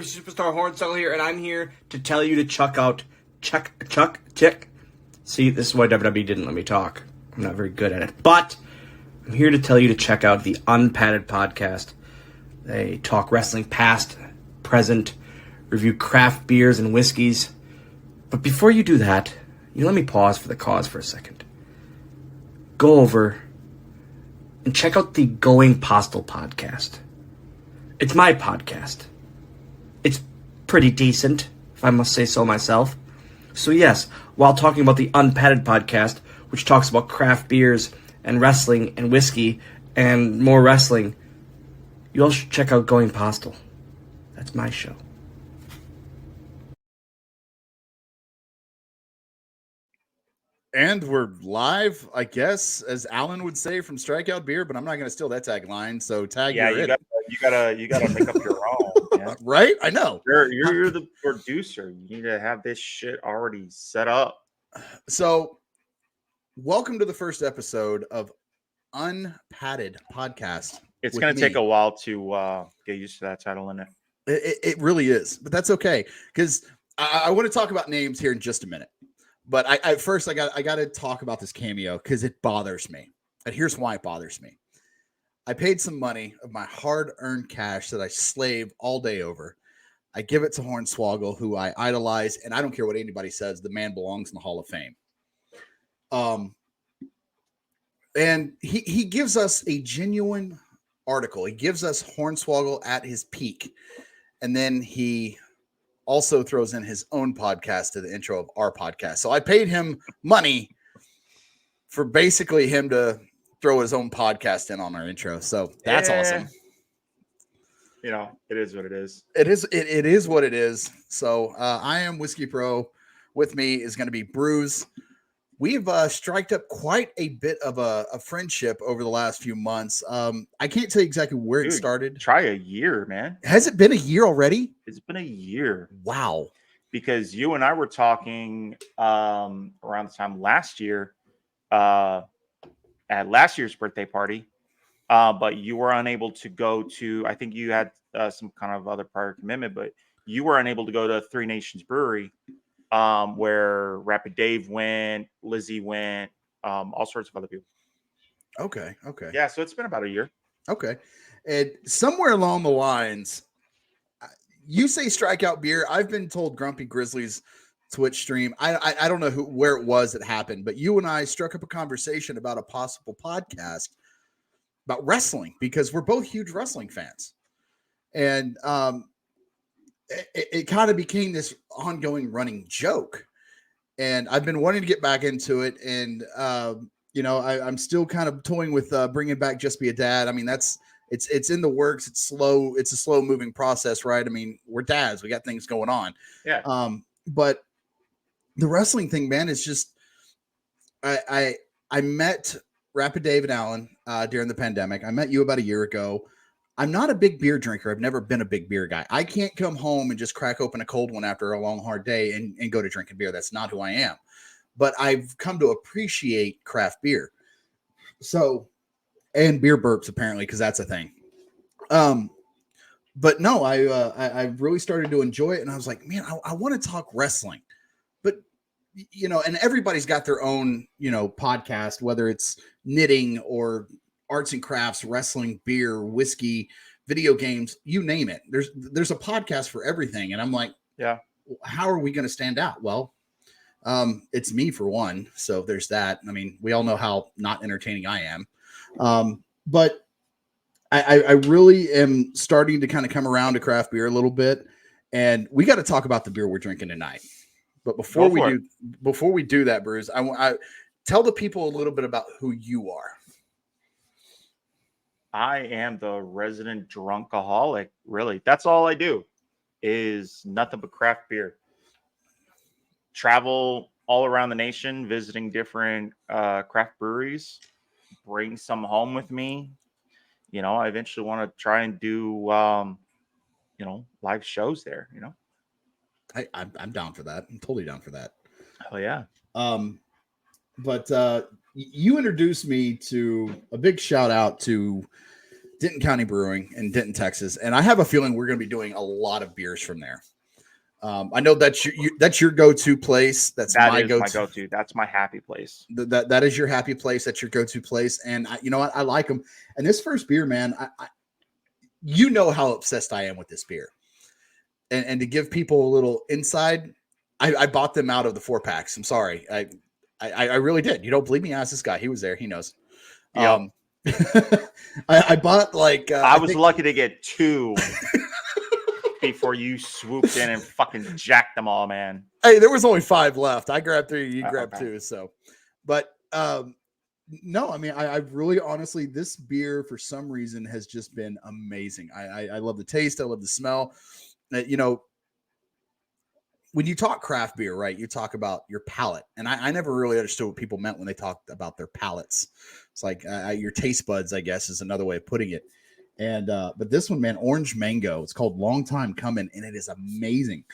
Superstar Hornswoggle here, and I'm here to tell you to check. See, this is why WWE didn't let me talk. I'm not very good at it. But I'm here to tell you to check out the UNPADDED Podcast. They talk wrestling past, present, review craft beers and whiskeys. But before you do that, you let me pause for the cause for a second. Go over and check out the Going Postal Podcast. It's my podcast. It's pretty decent, if I must say so myself. So yes, while talking about the UNPADDED Podcast, which talks about craft beers and wrestling and whiskey and more wrestling, you all should check out Going Postal. That's my show. And we're live, I guess, as Alan would say, from Strikeout Beer, but I'm not going to steal that tagline. So tag yeah, you gotta make up your own, man. Right? I know. You're the producer. You need to have this shit already set up. So, welcome to the first episode of UNPADDED Podcast. It's going to take a while to get used to that title, isn't it? It really is, but that's okay because I want to talk about names here in just a minute. But I got to talk about this cameo because it bothers me. And here's why it bothers me. I paid some money of my hard-earned cash that I slave all day over. I give it to Hornswoggle, who I idolize, and I don't care what anybody says. The man belongs in the Hall of Fame. And he gives us a genuine article. He gives us Hornswoggle at his peak. And then he also throws in his own podcast to the intro of our podcast. So I paid him money for basically him to throw his own podcast in on our intro. So that's awesome. You know, it is what it is. It is what it is. So I am Whiskey Pro. With me is going to be Bruce. We've striked up quite a bit of a friendship over the last few months. I can't tell you exactly where it started. Try a year, man. Has it been a year already? It's been a year. Wow. Because you and I were talking around the time last year at last year's birthday party, but you were unable to go to, I think you had some kind of other prior commitment, but you were unable to go to Three Nations Brewery. Where Rapid Dave went, Lizzie went, all sorts of other people. Okay. Yeah, so it's been about a year. Okay. And somewhere along the lines, you say Strikeout Beer. I've been told Grumpy Grizzly's Twitch stream. I don't know where it was that happened, but you and I struck up a conversation about a possible podcast about wrestling because we're both huge wrestling fans. And it kind of became this ongoing running joke, and I've been wanting to get back into it. And, I'm still kind of toying with bringing back Just Be a Dad. I mean, it's in the works. It's slow. It's a slow moving process, right? I mean, we're dads, we got things going on. Yeah. But the wrestling thing, man, is just, I met Rapid Dave and Allen during the pandemic. I met you about a year ago. I'm not a big beer drinker. I've never been a big beer guy. I can't come home and just crack open a cold one after a long, hard day and go to drinking beer. That's not who I am. But I've come to appreciate craft beer. So, and beer burps, apparently, because that's a thing. But no, I really started to enjoy it. And I was like, man, I want to talk wrestling. But, and everybody's got their own, podcast, whether it's knitting or arts and crafts, wrestling, beer, whiskey, video games, you name it. There's a podcast for everything. And I'm like, yeah, how are we going to stand out? Well, it's me for one. So there's that. I mean, we all know how not entertaining I am. But I really am starting to kind of come around to craft beer a little bit. And we got to talk about the beer we're drinking tonight. But before we do that, Bruce, I tell the people a little bit about who you are. I am the resident drunkaholic. Really, that's all I do is nothing but craft beer. Travel all around the nation, visiting different craft breweries. Bring some home with me. I eventually want to try and do, live shows there. I'm down for that. I'm totally down for that. Oh yeah. But you introduced me to a big shout out to Denton County Brewing in Denton, Texas, and I have a feeling we're going to be doing a lot of beers from there. I know that's your go-to place. That's my go-to. That's my happy place. That is your happy place. That's your go-to place. And you know what? I like them. And this first beer, man, you know how obsessed I am with this beer. And to give people a little insight, I bought them out of the 4-packs. I'm sorry. I really did. You don't believe me? Ask this guy. He was there. He knows. Yep. I bought like I was lucky to get 2 before you swooped in and fucking jacked them all, man. Hey, there was only 5 left. I grabbed 3, you grabbed 2. So, but no, I mean, I really honestly, this beer for some reason has just been amazing. I love the taste. I love the smell. You know, when you talk craft beer, right, you talk about your palate. And I never really understood what people meant when they talked about their palates. It's like your taste buds, I guess, is another way of putting it. And but this one, man, orange mango. It's called Long Time Coming, and it is amazing.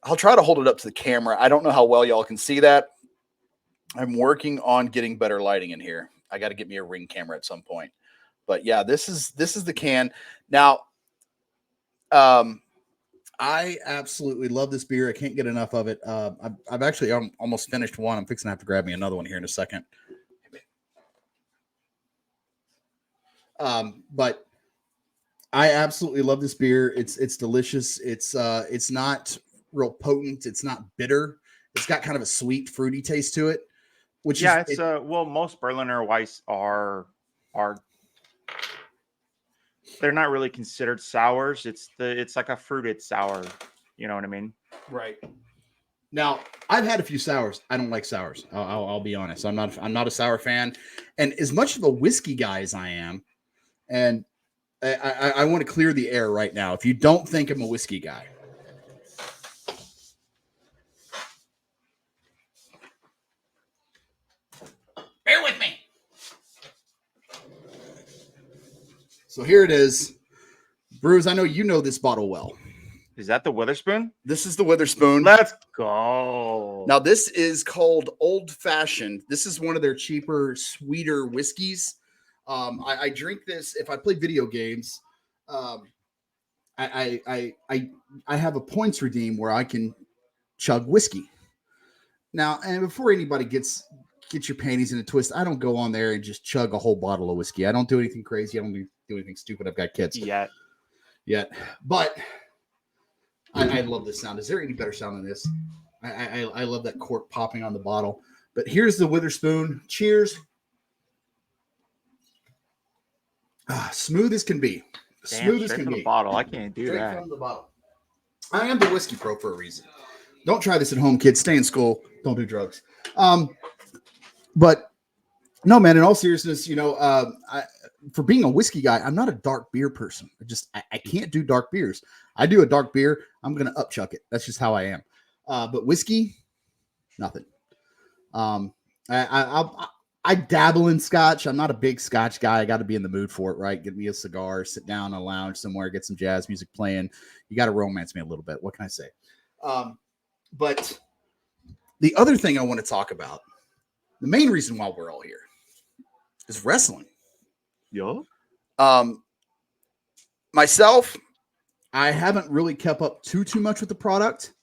I'll try to hold it up to the camera. I don't know how well y'all can see that. I'm working on getting better lighting in here. I got to get me a ring camera at some point. But yeah, this is the can. Now, I absolutely love this beer. I can't get enough of it. I've actually almost finished one. I'm fixing to have to grab me another one here in a second. But I absolutely love this beer. It's delicious. It's not real potent. It's not bitter. It's got kind of a sweet, fruity taste to it. Which well, most Berliner Weiss are they're not really considered sours. It's like a fruited sour. You know what I mean? Right. Now, I've had a few sours. I don't like sours. I'll be honest. I'm not a sour fan. And as much of a whiskey guy as I am, and I want to clear the air right now. If you don't think I'm a whiskey guy, bear with me. So here it is. Bruce, I know you know this bottle well. Is that the Witherspoon? This is the Witherspoon. Let's go. Now, this is called Old Fashioned. This is one of their cheaper, sweeter whiskeys. I drink this if I play video games. I have a points redeem where I can chug whiskey. Now, and before anybody gets your panties in a twist, I don't go on there and just chug a whole bottle of whiskey. I don't do anything crazy. I don't do anything stupid. I've got kids. Yet. But I love this sound. Is there any better sound than this? I love that cork popping on the bottle. But here's the Witherspoon. Cheers. Smooth as can be. Smooth as can be. The bottle. I can't do straight that. from the bottle. I am the whiskey pro for a reason. Don't try this at home, kids. Stay in school. Don't do drugs. But no, man. In all seriousness, you know, for being a whiskey guy, I'm not a dark beer person. I can't do dark beers. I do a dark beer, I'm gonna upchuck it. That's just how I am. But whiskey, nothing. I dabble in scotch. I'm not a big scotch guy. I got to be in the mood for it, right? Get me a cigar, sit down on a lounge somewhere, get some jazz music playing. You got to romance me a little bit. What can I say? But the other thing I want to talk about, the main reason why we're all here, is wrestling. Yo. Myself, I haven't really kept up too much with the product.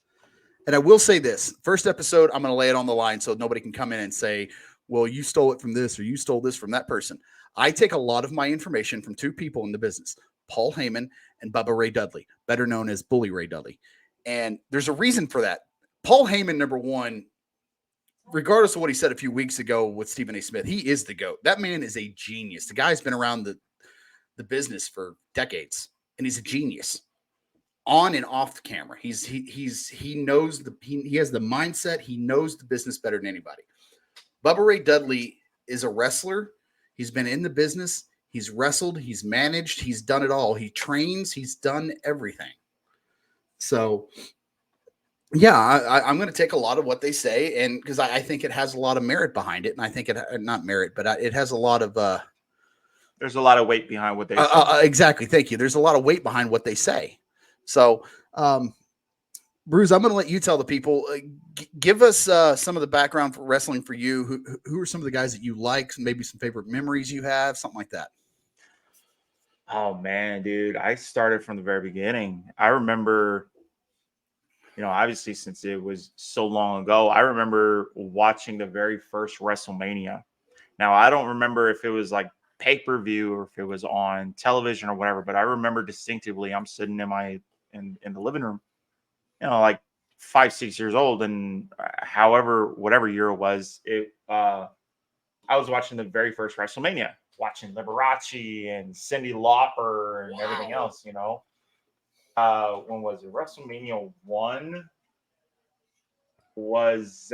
And I will say this, first episode, I'm going to lay it on the line so nobody can come in and say, well, you stole it from this or you stole this from that person. I take a lot of my information from 2 people in the business, Paul Heyman and Bubba Ray Dudley, better known as Bully Ray Dudley. And there's a reason for that. Paul Heyman, number one, regardless of what he said a few weeks ago with Stephen A. Smith, he is the GOAT. That man is a genius. The guy's been around the business for decades, and he's a genius on and off the camera. He knows he has the mindset. He knows the business better than anybody. Bubba Ray Dudley is a wrestler. He's been in the business. He's wrestled. He's managed. He's done it all. He trains. He's done everything. So, yeah, I'm going to take a lot of what they say, and because I think it has a lot of merit behind it, and I think it not merit, but it has a lot of. There's a lot of weight behind what they say. Exactly. Thank you. There's a lot of weight behind what they say. So, Bruce, I'm going to let you tell the people. Give us some of the background for wrestling for you. Who are some of the guys that you like? Maybe some favorite memories you have, something like that. Oh man, dude, I started from the very beginning. I remember, obviously since it was so long ago, I remember watching the very first WrestleMania. Now, I don't remember if it was like pay-per-view or if it was on television or whatever, but I remember distinctively I'm sitting in the living room, like 5, 6 years old, and whatever year it was, I was watching the very first WrestleMania, watching Liberace and Cyndi Lauper and everything else, when was it? WrestleMania 1 was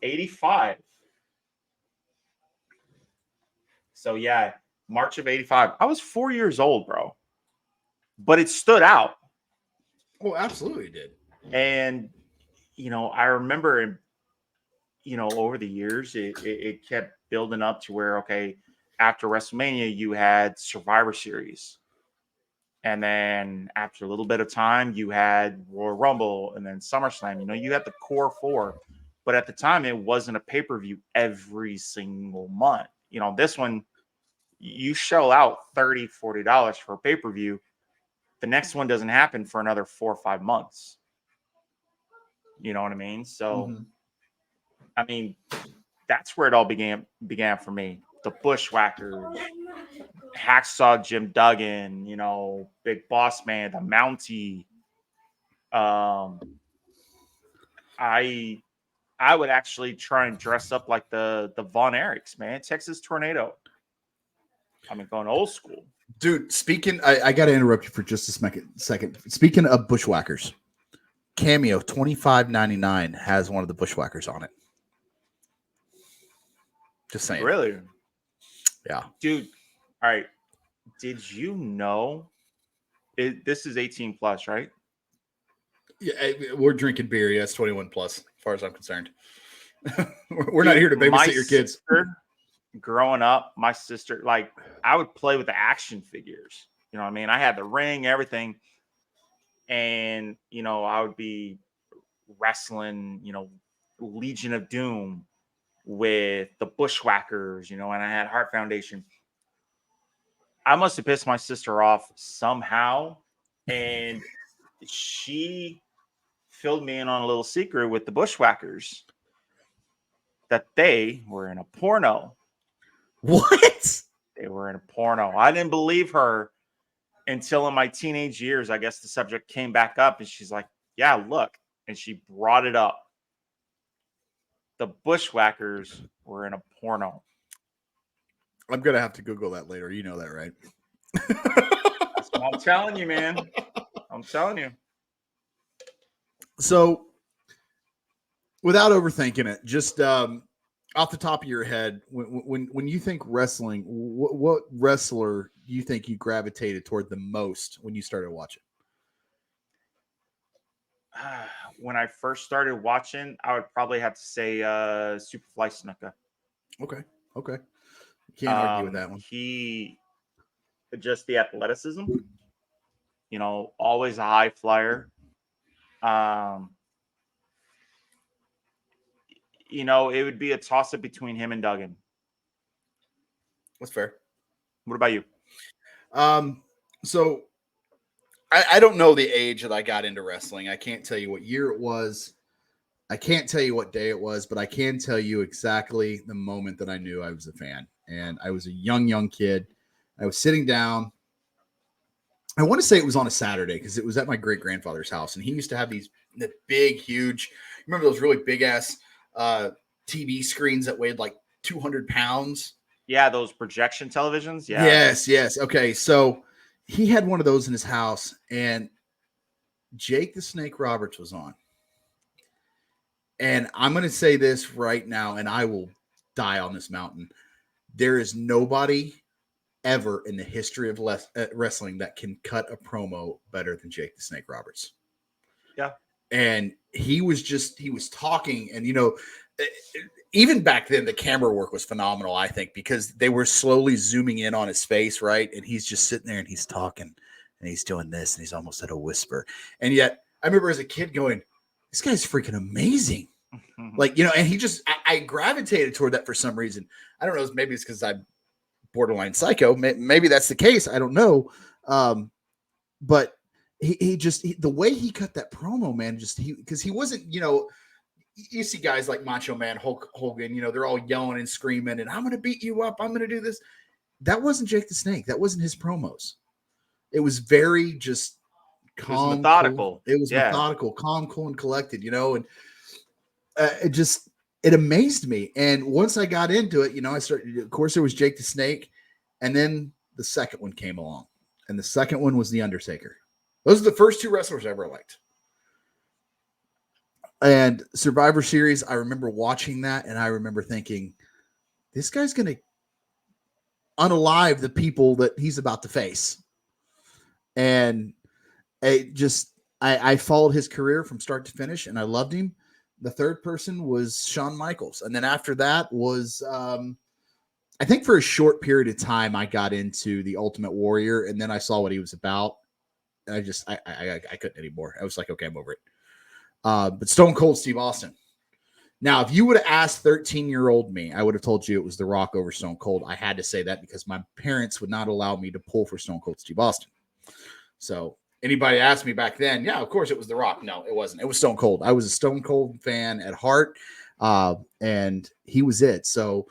85. So yeah, March of 85. I was 4 years old, bro. But it stood out. Oh, absolutely did. And I remember, over the years, it kept building up to where, okay, after WrestleMania, you had Survivor Series. And then after a little bit of time, you had Royal Rumble and then SummerSlam. You had the core four. But at the time, it wasn't a pay-per-view every single month. This one, you shell out $30, $40 for a pay-per-view. The next one doesn't happen for another 4 or 5 months. You know what I mean? So, I mean, that's where it all began for me. The Bushwhackers, Hacksaw Jim Duggan, Big Boss Man, the Mountie. I would actually try and dress up like the Von Erichs, man. Texas Tornado. I mean, going old school. Dude, I got to interrupt you for just a second. Speaking of Bushwhackers, Cameo $25.99 has one of the Bushwhackers on it. Just saying. Really? Yeah. Dude, all right. Did you know this is 18 plus, right? Yeah, we're drinking beer. Yes, 21 plus, as far as I'm concerned. We're not here to babysit your kids. Growing up, my sister, like, I would play with the action figures. You know what I mean? I had the ring, everything. And, I would be wrestling, Legion of Doom with the Bushwhackers, and I had Heart Foundation. I must have pissed my sister off somehow. And she filled me in on a little secret with the Bushwhackers that they were in a porno. What? They were in a porno. I didn't believe her until in my teenage years. I guess the subject came back up and she's like, yeah, look. And she brought it up. The Bushwhackers were in a porno. I'm going to have to Google that later. You know that, right? That's what I'm telling you, man. I'm telling you. So, without overthinking it, just off the top of your head, when you think wrestling, what wrestler do you think you gravitated toward the most when you started watching? When I first started watching, I would probably have to say Superfly Snuka. Okay. Can't argue with that one. He just the athleticism, always a high flyer. It would be a toss-up between him and Duggan. That's fair. What about you? So I don't know the age that I got into wrestling. I can't tell you what year it was. I can't tell you what day it was, but I can tell you exactly the moment that I knew I was a fan. And I was a young kid. I was sitting down. I want to say it was on a Saturday because it was at my great-grandfather's house. And he used to have the big, huge, remember those really big-ass TV screens that weighed like 200 pounds? Yeah, those projection televisions. Yeah. Yes. Okay, so he had one of those in his house, and Jake the Snake Roberts was on. And I'm going to say this right now, and I will die on this mountain. There is nobody ever in the history of wrestling that can cut a promo better than Jake the Snake Roberts. Yeah. And he was talking, and even back then the camera work was phenomenal, I think, because they were slowly zooming in on his face, right? And he's just sitting there and he's talking and he's doing this and he's almost at a whisper. And yet I remember as a kid going, this guy's freaking amazing. Like, and he just, I gravitated toward that for some reason. I don't know, maybe it's because I'm borderline psycho. Maybe that's the case. I don't know. But the way he cut that promo, man, because he wasn't, you see guys like Macho Man, Hulk Hogan, they're all yelling and screaming and I'm going to beat you up. I'm going to do this. That wasn't Jake the Snake. That wasn't his promos. It was very just calm. It was methodical. Cool. It was methodical, calm, cool, and collected, and it amazed me. And once I got into it, I started, of course, there was Jake the Snake. And then the second one came along. And the second one was The Undertaker. Those are the first two wrestlers I ever liked. And Survivor Series, I remember watching that. And I remember thinking, this guy's going to unalive the people that he's about to face. And I followed his career from start to finish, and I loved him. The third person was Shawn Michaels. And then after that was, I think for a short period of time, I got into The Ultimate Warrior, and then I saw what he was about. And I couldn't anymore. I was like, okay, I'm over it. But Stone Cold Steve Austin. Now, if you would have asked 13-year-old me, I would have told you it was The Rock over Stone Cold. I had to say that because my parents would not allow me to pull for Stone Cold Steve Austin. So anybody asked me back then, yeah, of course it was The Rock. No, it wasn't. It was Stone Cold. I was a Stone Cold fan at heart, and he was it. So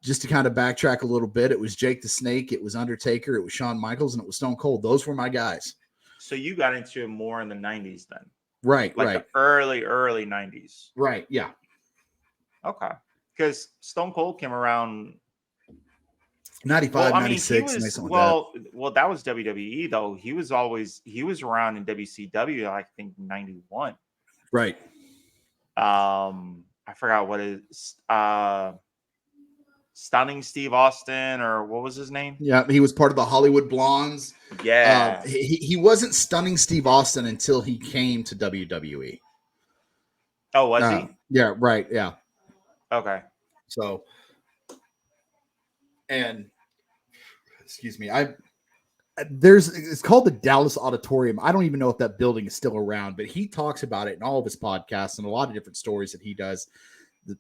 just to kind of backtrack a little bit, it was Jake the Snake, it was Undertaker, it was Shawn Michaels, and it was Stone Cold. Those were my guys. So you got into it more in the 90s then? Right, like right. The early 90s. Right, yeah. Okay. Because Stone Cold came around 95, 96. Well, that was WWE though. He was around in WCW, I think 91. Right. I forgot what it is. Stunning Steve Austin, or what was his name? Yeah, he was part of the Hollywood Blondes. Yeah. He wasn't Stunning Steve Austin until he came to WWE. Oh, was he? Yeah, right. Yeah. Okay. So, and excuse me, it's called the Dallas Auditorium. I don't even know if that building is still around, but he talks about it in all of his podcasts and a lot of different stories that he does.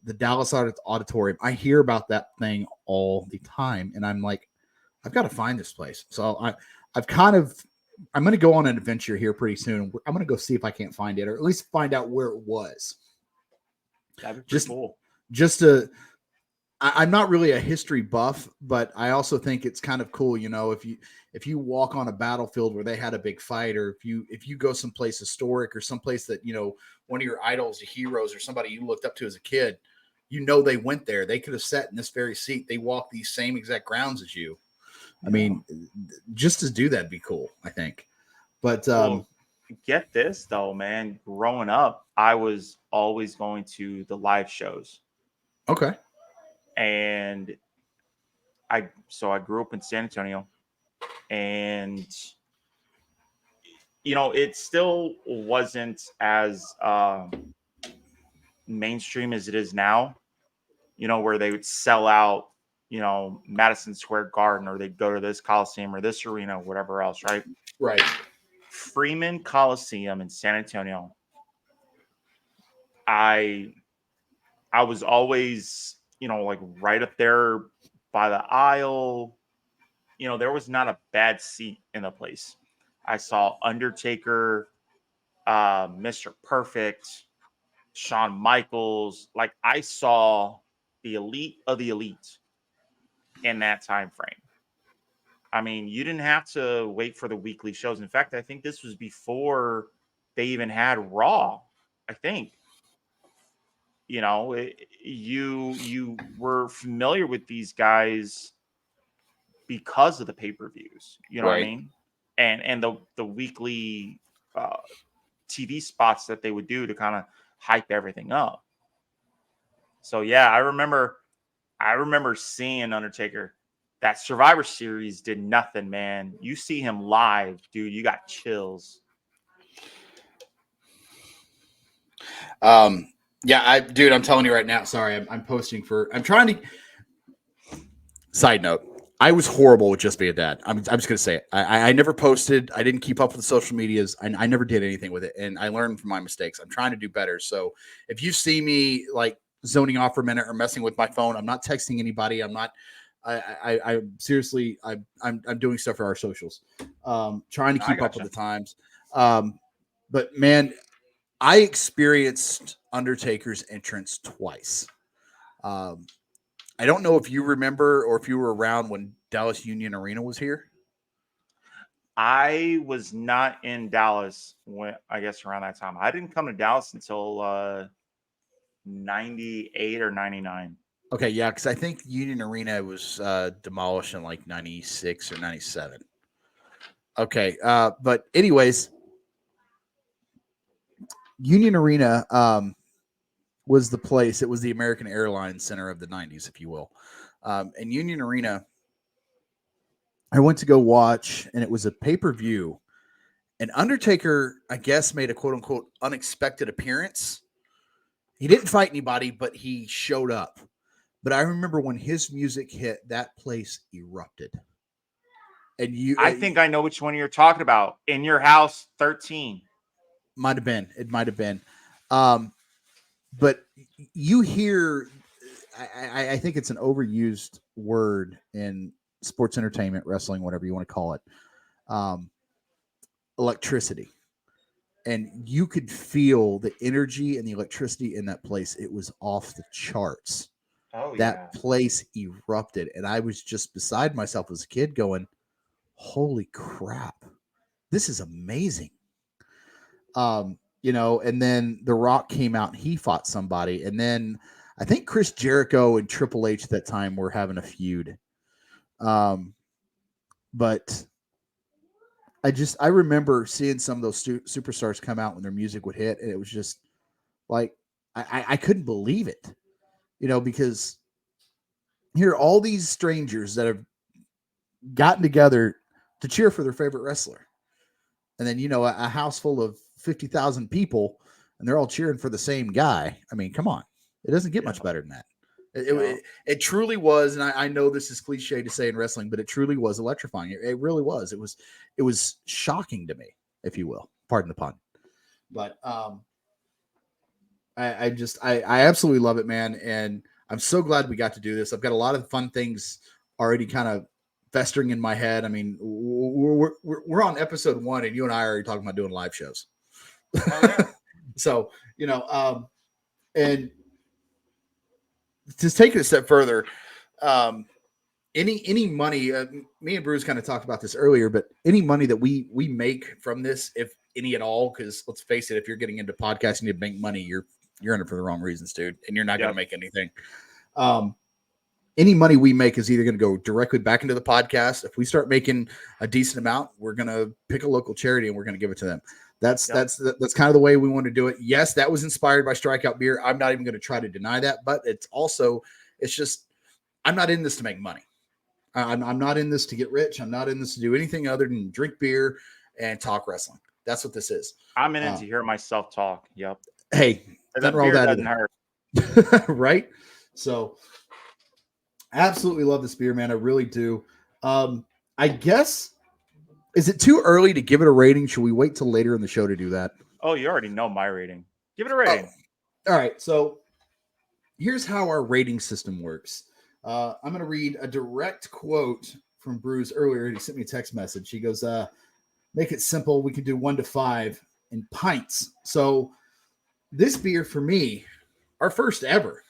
The Dallas Auditorium. I hear about that thing all the time, and I'm like, I've got to find this place. So I'm going to go on an adventure here pretty soon. I'm going to go see if I can't find it, or at least find out where it was. That'd be pretty cool. I'm not really a history buff, but I also think it's kind of cool, if you walk on a battlefield where they had a big fight, or if you go someplace historic or someplace that, one of your idols or heroes or somebody you looked up to as a kid, they went there. They could have sat in this very seat. They walked these same exact grounds as you. I mean, just to do that'd be cool, I think. But get this though, man. Growing up, I was always going to the live shows. Okay. And I grew up in San Antonio, and it still wasn't as mainstream as it is now, where they would sell out, Madison Square Garden, or they'd go to this Coliseum or this arena, or whatever else, right? Right. Freeman Coliseum in San Antonio. I was always, like right up there by the aisle. There was not a bad seat in the place. I saw Undertaker, Mr. Perfect, Shawn Michaels. Like, I saw the elite of the elite in that time frame. I mean, you didn't have to wait for the weekly shows. In fact, I think this was before they even had Raw, I think. You were familiar with these guys because of the pay-per-views, right. What I mean? And the weekly TV spots that they would do to kind of hype everything up. So yeah, I remember seeing Undertaker. That Survivor Series did nothing, man. You see him live, dude, you got chills. Yeah, I'm telling you right now. Sorry, I'm posting I'm trying to. Side note, I was horrible with Just Be a Dad. I'm just gonna say it. I never posted. I didn't keep up with the social medias. I never did anything with it, and I learned from my mistakes. I'm trying to do better. So if you see me like zoning off for a minute or messing with my phone, I'm not texting anybody. I'm not I seriously, I'm doing stuff for our socials, trying to I keep up gotcha. with the times. But man, I experienced Undertaker's entrance twice. I don't know if you remember or if you were around when Dallas Union Arena was here. I was not in Dallas when I guess around that time. I didn't come to Dallas until 98 or 99. Okay, yeah, because I think Union Arena was demolished in like 96 or 97. Okay, but anyways, Union Arena was the place. It was the American Airlines Center of the 90s, if you will. And Union Arena, I went to go watch, and it was a pay-per-view. And Undertaker, I guess, made a quote-unquote unexpected appearance. He didn't fight anybody, but he showed up. But I remember when his music hit, that place erupted. And I think I know which one you're talking about. In Your House 13. Might have been. It might have been. But you hear, I think it's an overused word in sports entertainment, wrestling, whatever you want to call it. Electricity. And you could feel the energy and the electricity in that place. It was off the charts. Oh, That place erupted. And I was just beside myself as a kid going, holy crap, this is amazing. And then The Rock came out and he fought somebody. And then I think Chris Jericho and Triple H at that time were having a feud. But I remember seeing some of those superstars come out when their music would hit. And it was just like, I couldn't believe it, because here are all these strangers that have gotten together to cheer for their favorite wrestler. And then, a house full of 50,000 people and they're all cheering for the same guy. I mean, come on. It doesn't get much better than that. It truly was. And I know this is cliche to say in wrestling, but it truly was electrifying. It really was. It was shocking to me, if you will, pardon the pun. But, I absolutely love it, man. And I'm so glad we got to do this. I've got a lot of fun things already kind of festering in my head. I mean, we're on episode 1 and you and I are already talking about doing live shows. So, and to take it a step further, any money, me and Bruce kind of talked about this earlier, but any money that we make from this, if any at all, because let's face it, if you're getting into podcasting to make money, you're in it for the wrong reasons, dude, and you're not going to make anything. Any money we make is either going to go directly back into the podcast. If we start making a decent amount, we're going to pick a local charity and we're going to give it to them. That's kind of the way we want to do it. Yes, that was inspired by Strikeout Beer. I'm not even going to try to deny that, but it's just, I'm not in this to make money. I'm not in this to get rich. I'm not in this to do anything other than drink beer and talk wrestling. That's what this is. I'm in it to hear myself talk. Yep. Hey, that beer doesn't hurt. Right? So I absolutely love this beer, man. I really do. I guess, is it too early to give it a rating? Should we wait till later in the show to do that? Oh, you already know my rating. Give it a rating. All right. So here's how our rating system works. I'm going to read a direct quote from Bruce earlier. He sent me a text message. He goes, make it simple. We can do 1 to 5 in pints. So this beer for me, our first ever,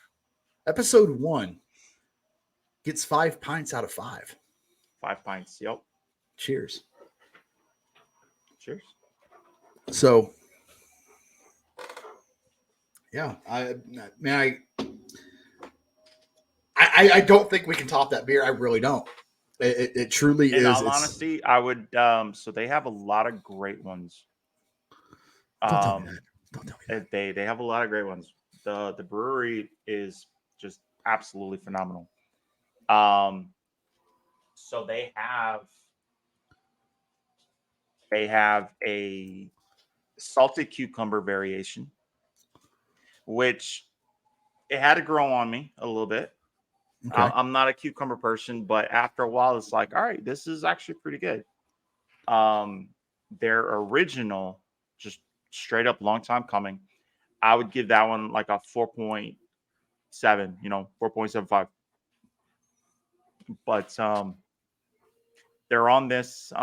episode 1, gets 5 pints out of 5. 5 pints. Yep. Cheers. Cheers. So, yeah, I don't think we can top that beer. I really don't. It truly is. In all honesty, I would. So they have a lot of great ones. Don't tell me that. Don't tell me that. They have a lot of great ones. The brewery is just absolutely phenomenal. So they have a salted cucumber variation, which it had to grow on me a little bit. Okay. I'm not a cucumber person, but after a while, it's like, all right, this is actually pretty good. Their original, just straight up long time coming, I would give that one like a 4.7, 4.75. but they're on this.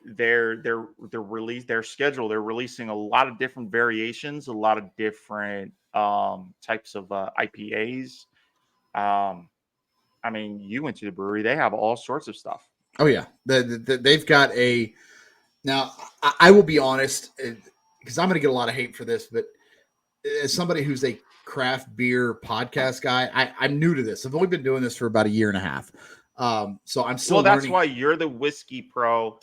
Their schedule. They're releasing a lot of different variations, a lot of different types of IPAs. I mean, you went to the brewery; they have all sorts of stuff. Oh yeah, they've got a. Now, I will be honest, because I'm going to get a lot of hate for this, but as somebody who's a craft beer podcast guy, I'm new to this. I've only been doing this for about a year and a half, so I'm still. Well, that's learning. why you're the whiskey pro.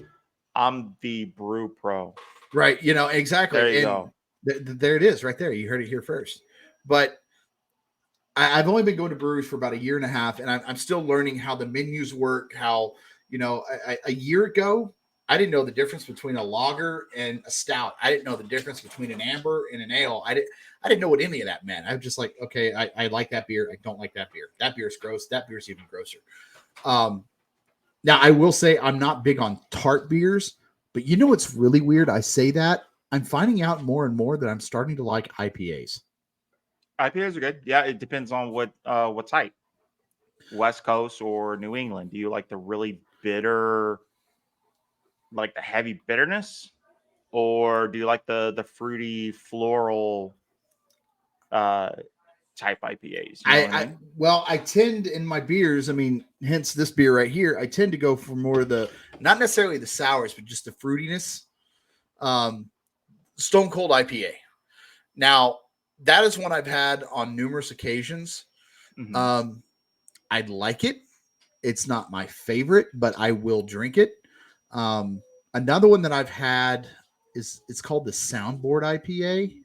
I'm the brew pro. Right. Exactly. There you go. There it is right there. You heard it here first. But I've only been going to breweries for about a year and a half, and I'm still learning how the menus work, how, a year ago, I didn't know the difference between a lager and a stout. I didn't know the difference between an amber and an ale. I didn't know what any of that meant. I was just like, okay, I like that beer. I don't like that beer. That beer is gross. That beer is even grosser. Now, I will say I'm not big on tart beers, but you know what's really weird? I say that. I'm finding out more and more that I'm starting to like IPAs. IPAs are good. Yeah, it depends on what type. West Coast or New England. Do you like the really bitter, like the heavy bitterness? Or do you like the fruity floral type IPAs? You know what I mean? Well, I tend in my beers, hence this beer right here, I tend to go for more of the, not necessarily the sours, but just the fruitiness. Stone Cold IPA. Now, that is one I've had on numerous occasions. Mm-hmm. I like it. It's not my favorite, but I will drink it. Another one that I've had it's called the Soundboard IPA.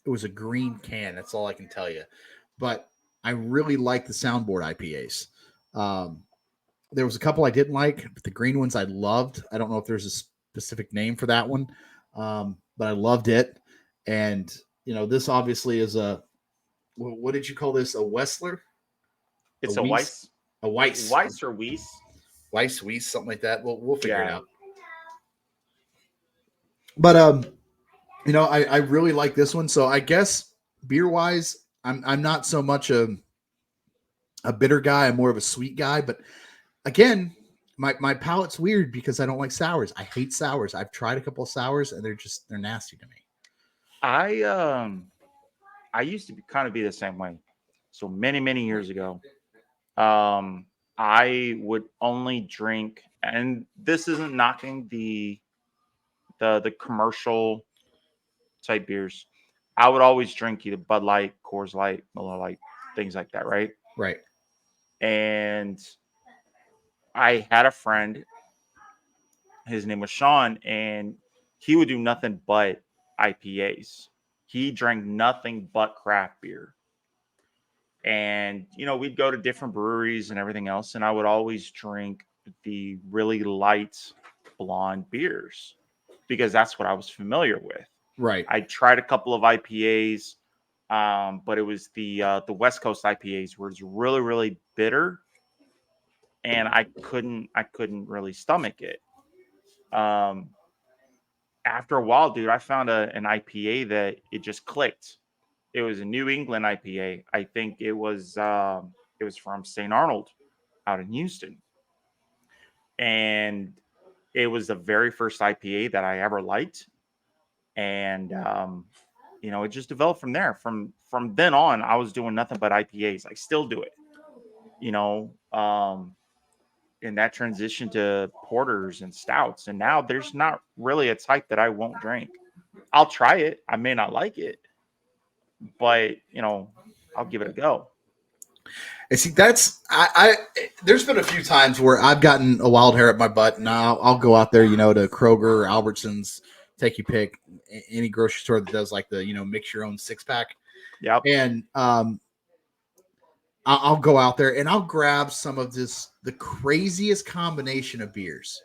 It was a green can. That's all I can tell you. But I really like the Soundboard IPAs. There was a couple I didn't like, but the green ones I loved. I don't know if there's a specific name for that one, but I loved it. And, this obviously is what did you call this? A Wessler? It's a weisse. A weisse. Weisse or weisse? Weisse, something like that. We'll figure it out. But, I really like this one. So I guess beer wise, I'm not so much a bitter guy. I'm more of a sweet guy. But again, my palate's weird because I don't like sours. I hate sours. I've tried a couple of sours and they're nasty to me. I used to kind of be the same way. So many years ago, I would only drink, and this isn't knocking the commercial type beers. I would always drink either Bud Light, Coors Light, Miller Light, things like that, right? Right. And I had a friend, his name was Sean, and he would do nothing but IPAs. He drank nothing but craft beer. And, we'd go to different breweries and everything else, and I would always drink the really light blonde beers because that's what I was familiar with. Right. I tried a couple of IPAs, but it was the West Coast IPAs where it's really, really bitter, and I couldn't really stomach it. After a while, dude, I found an IPA that it just clicked. It was a New England IPA. I think it was from St. Arnold out in Houston. And it was the very first IPA that I ever liked. And, it just developed from there. From then on, I was doing nothing but IPAs. I still do it, and that transition to porters and stouts. And now there's not really a type that I won't drink. I'll try it. I may not like it, but I'll give it a go. And see, there's been a few times where I've gotten a wild hair up my butt, and I'll go out there, to Kroger or Albertsons, take your pick, any grocery store that does like the, mix your own 6-pack. Yep. And I'll go out there and I'll grab some of the craziest combination of beers.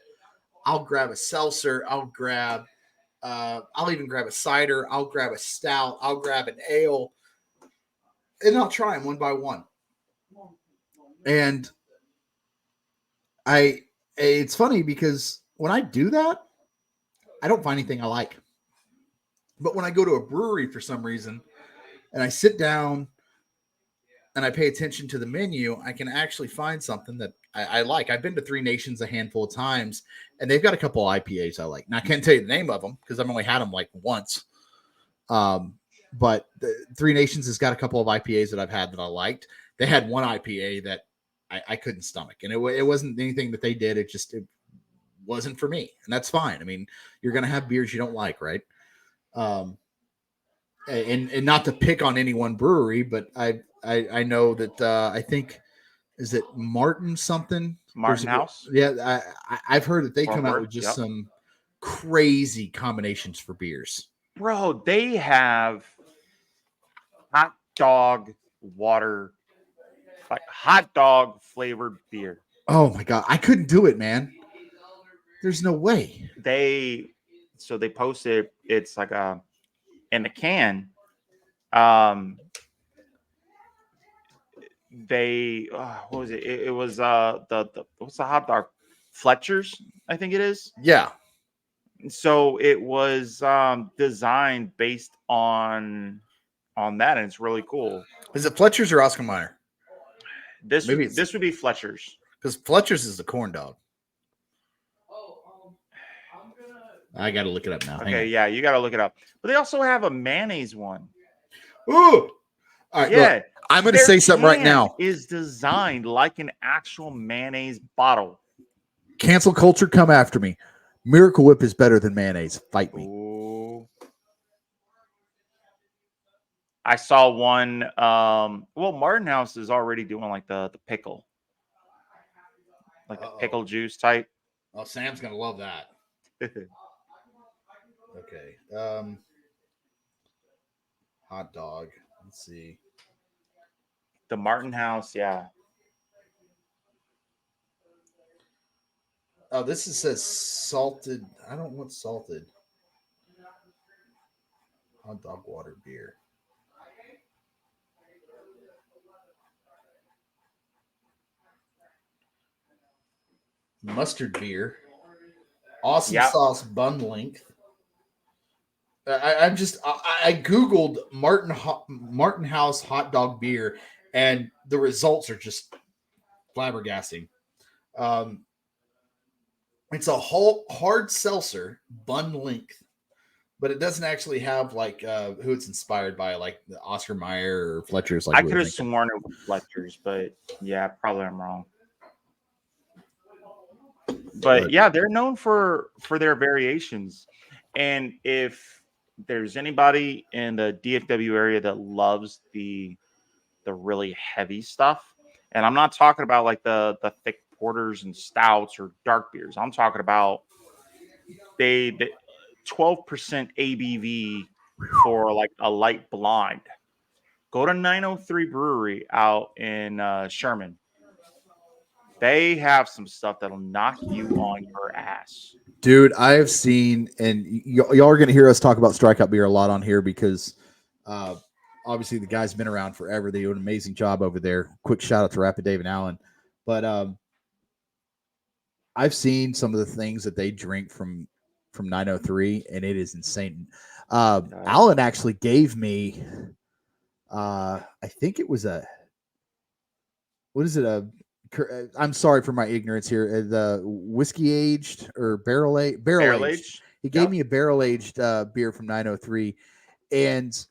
I'll grab a seltzer. I'll even grab a cider. I'll grab a stout. I'll grab an ale, and I'll try them one by one. And it's funny because when I do that, I don't find anything I like. But when I go to a brewery for some reason and I sit down, and I pay attention to the menu, I can actually find something that I like. I've been to Three Nations a handful of times, and they've got a couple of IPAs I like. Now, I can't tell you the name of them because I've only had them like once. But Three Nations has got a couple of IPAs that I've had that I liked. They had one IPA that I couldn't stomach, and it wasn't anything that they did. It wasn't for me, and that's fine. I mean, you're going to have beers you don't like, right? And not to pick on any one brewery, but I know that I think is it Martin something Martin House. Yeah, I've heard that they come out with just Yep. some crazy combinations for beers. Bro, they have hot dog water, like hot dog flavored beer. Oh my god, I couldn't do it, man. There's no way. They posted it's like in the can. They what was it? It was the what's the hot dog? Fletcher's, I think it is. Yeah. So it was designed based on that, and it's really cool. Is it Fletcher's or Oscar Mayer? This would be Fletcher's, because Fletcher's is the corn dog. I got to look it up now. Okay, yeah, you got to look it up. But they also have a mayonnaise one. Ooh, all right. Yeah, look, I'm going to say something right now. Is designed like an actual mayonnaise bottle. Cancel culture, come after me. Miracle Whip is better than mayonnaise. Fight me. Ooh. I saw one. Well, Martin House is already doing like the pickle, like the pickle juice type. Oh, Sam's gonna love that. Okay. Hot dog. Let's see. The Martin House, yeah. Oh, this says salted. I don't want salted. Hot dog water beer. Mustard beer. Awesome sauce bun length. I Googled Martin House hot dog beer, and the results are just flabbergasting. It's a whole hard seltzer bun length, but it doesn't actually have like who it's inspired by, like the Oscar Mayer or Fletcher's. Like I could have sworn it was Fletcher's, but yeah, probably I'm wrong. But yeah, they're known for their variations, and if there's anybody in the DFW area that loves the really heavy stuff, and I'm not talking about like the thick porters and stouts or dark beers. I'm talking about they 12% ABV for like a light blonde. Go to 903 Brewery out in Sherman. They have some stuff that'll knock you on your ass. Dude, I have seen, and y'all are going to hear us talk about Strikeout Beer a lot on here because obviously the guy's been around forever. They do an amazing job over there. Quick shout out to Rapid Dave and Allen. But I've seen some of the things that they drink from 903, and it is insane. Allen actually gave me, I think it was I'm sorry for my ignorance here. The whiskey aged or barrel aged. He gave me a barrel aged beer from 903, and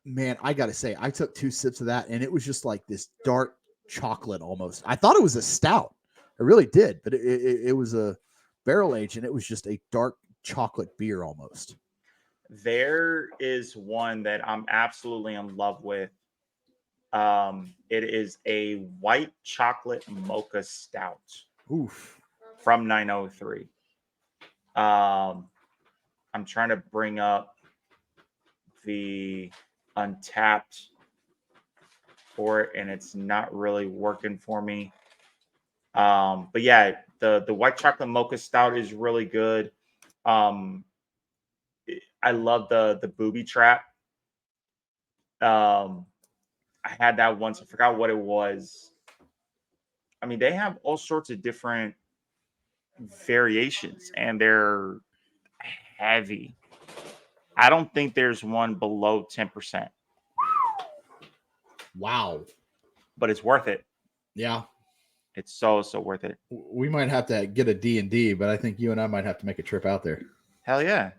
man, I got to say, I took 2 sips of that, and it was just like this dark chocolate almost. I thought it was a stout. I really did, but it was a barrel aged, and it was just a dark chocolate beer almost. There is one that I'm absolutely in love with. It is a white chocolate mocha stout. Oof. From 903. I'm trying to bring up the Untapped for it, and it's not really working for me. But yeah, the white chocolate mocha stout is really good. I love the booby trap. I had that once. I forgot what it was. I mean, they have all sorts of different variations, and they're heavy. I don't think there's one below 10%. Wow. but it's worth it. Yeah. It's so worth it. We might have to get a D&D, but I think you and I might have to make a trip out there. Hell yeah.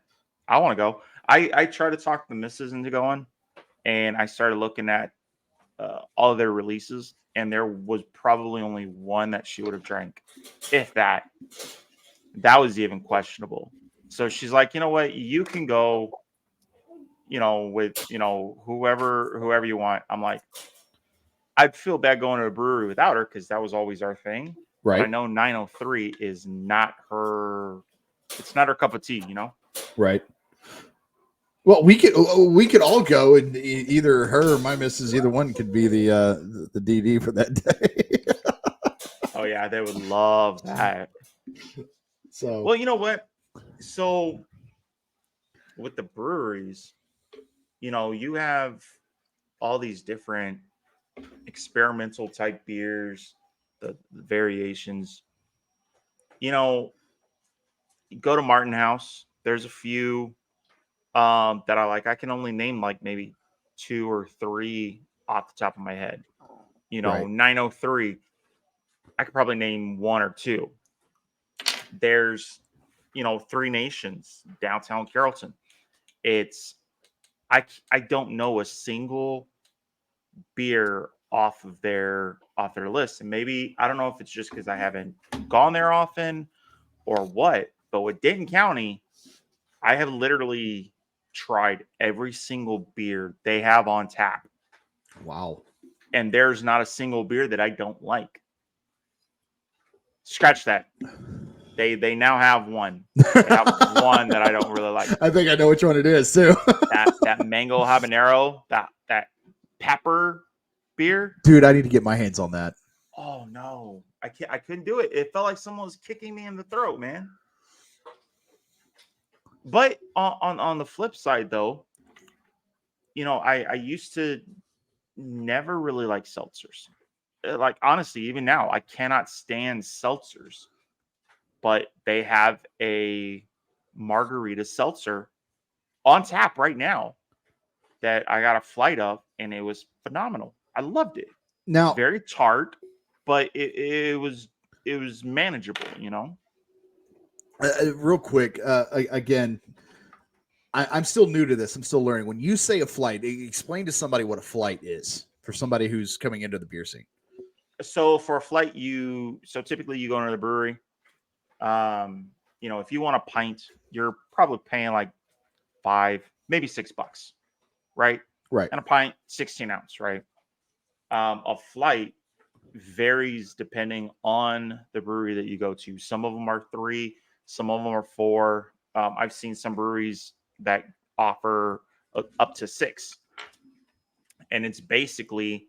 I want to go. I try to talk the missus into going, and I started looking at all of their releases, and there was probably only one that she would have drank, if that. That was even questionable. So she's like, you know what? You can go, with, whoever you want. I'm like, I'd feel bad going to a brewery without her because that was always our thing. Right. But I know 903 is not her. It's not her cup of tea, Right. Well, we could all go, and either her or my missus, either one could be the DD for that day. Oh yeah, they would love that. So, well, you know what? So with the breweries, you have all these different experimental type beers, the variations. You go to Martin House. There's a few that I like. I can only name like maybe 2 or 3 off the top of my head. Right. 903. I could probably name 1 or 2. There's, Three Nations, downtown Carrollton. It's I don't know a single beer off their list, and maybe I don't know if it's just because I haven't gone there often or what. But with Denton County, I have literally tried every single beer they have on tap. Wow. And there's not a single beer that I don't like. Scratch that. They now have one. They have one that I don't really like. I think I know which one it is too. that mango habanero, that pepper beer. Dude, I need to get my hands on that. Oh no. I couldn't do it. It felt like someone was kicking me in the throat, man. But on the flip side though, I used to never really like seltzers. Like honestly, even now, I cannot stand seltzers. But they have a margarita seltzer on tap right now that I got a flight of, and it was phenomenal. I loved it. Now, Very tart, but it was manageable, real quick, again, I'm still new to this. I'm still learning. When you say a flight, explain to somebody what a flight is for somebody who's coming into the beer scene. So for a flight, typically you go into the brewery. If you want a pint, you're probably paying like $5, maybe $6, right? Right. And a pint, 16 ounce, right? A flight varies depending on the brewery that you go to. Some of them are 3, some of them are 4. I've seen some breweries that offer up to 6, and it's basically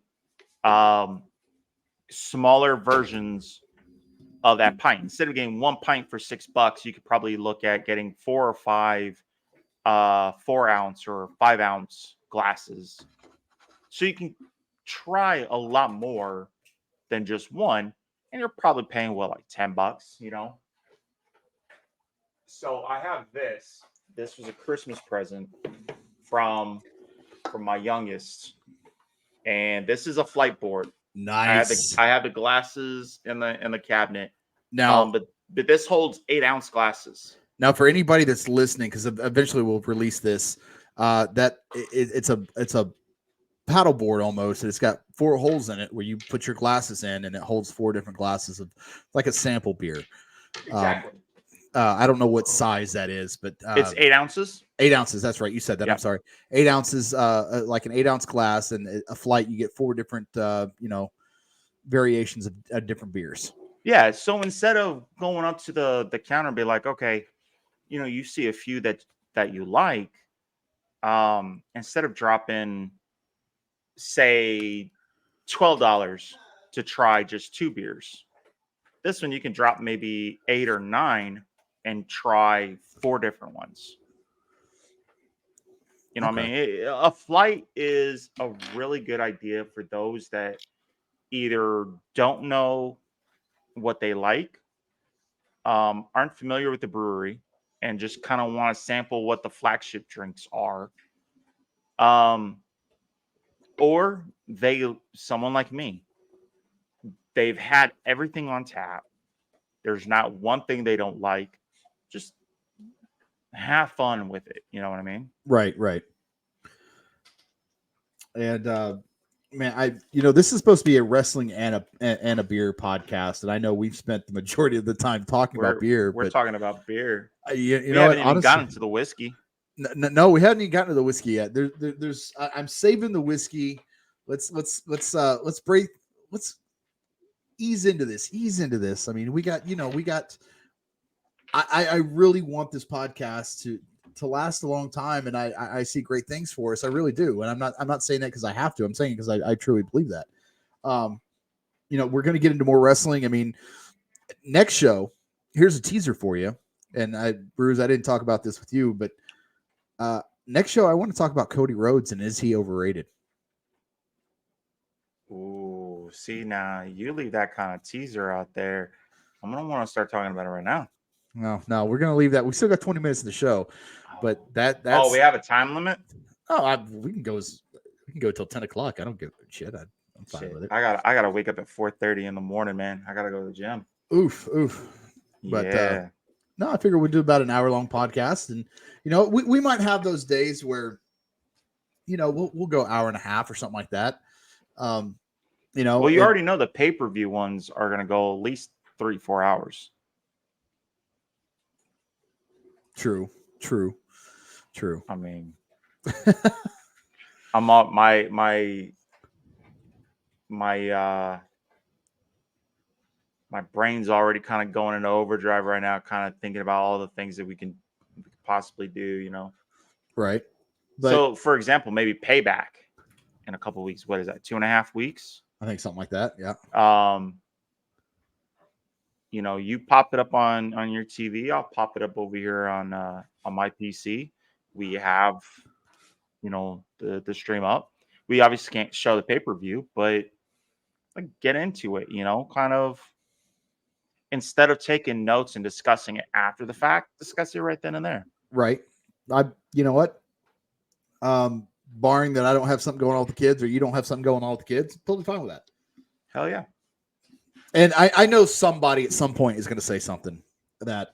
smaller versions of that pint. Instead of getting 1 pint for $6, you could probably look at getting 4 or 5 4-ounce or 5-ounce glasses. So you can try a lot more than just one, and you're probably paying like $10, So I have this. This was a Christmas present from my youngest, and this is a flight board. Nice. I have the glasses in the cabinet. Now, but this holds 8-ounce glasses. Now, for anybody that's listening, because eventually we'll release this, it's a paddle board almost, and it's got 4 holes in it where you put your glasses in, and it holds 4 different glasses of like a sample beer. Exactly. I don't know what size that is, but it's 8 ounces. 8 ounces. That's right. You said that. Yep. I'm sorry. 8 ounces, like an 8-ounce glass, and a flight. You get 4 different, variations of different beers. Yeah. So instead of going up to the counter and be like, okay, you see a few that you like, instead of dropping, say, $12 to try just 2 beers, this one you can drop maybe 8 or 9 and try 4 different ones. Okay. What I mean? A flight is a really good idea for those that either don't know what they like, aren't familiar with the brewery, and just kind of want to sample what the flagship drinks are. or someone like me, they've had everything on tap. There's not one thing they don't like. Just have fun with it. You know what I mean? Right. And man, this is supposed to be a wrestling and a beer podcast, and I know we've spent the majority of the time talking about beer. We're but talking about beer. you We know haven't what? even Honestly, gotten to the whiskey. no, we haven't even gotten to the whiskey yet. I'm saving the whiskey. Let's break. Let's ease into this. I mean, I really want this podcast to last a long time, and I see great things for us. I really do, and I'm not saying that because I have to. I'm saying it because I truly believe that. We're going to get into more wrestling. I mean, next show, here's a teaser for you. And Bruce, I didn't talk about this with you, but next show I want to talk about Cody Rhodes and is he overrated? Ooh, see, now you leave that kind of teaser out there. I'm gonna want to start talking about it right now. No, we're gonna leave that. We still got 20 minutes in the show, but that's we have a time limit. We can go till 10 o'clock. I don't give a shit. I'm fine with it. I gotta wake up at 4:30 in the morning, man. I gotta go to the gym. Oof. But yeah. No, I figure we'd do about an hour-long podcast, and we might have those days where we'll go hour and a half or something like that. Well, you already know the pay-per-view ones are gonna go at least 3-4 hours. True. I mean, I'm up my brain's already kind of going into overdrive right now, kind of thinking about all the things that we could possibly do, Right. But, so, for example, maybe Payback in a couple of weeks. What is that? 2.5 weeks? I think something like that. Yeah. You pop it up on your TV. I'll pop it up over here on my PC. We have, the stream up. We obviously can't show the pay-per-view, but get into it, kind of. Instead of taking notes and discussing it after the fact, discuss it right then and there. Right. You know what? Barring that I don't have something going on with the kids or you don't have something going on with the kids, totally fine with that. Hell yeah. And I know somebody at some point is going to say something that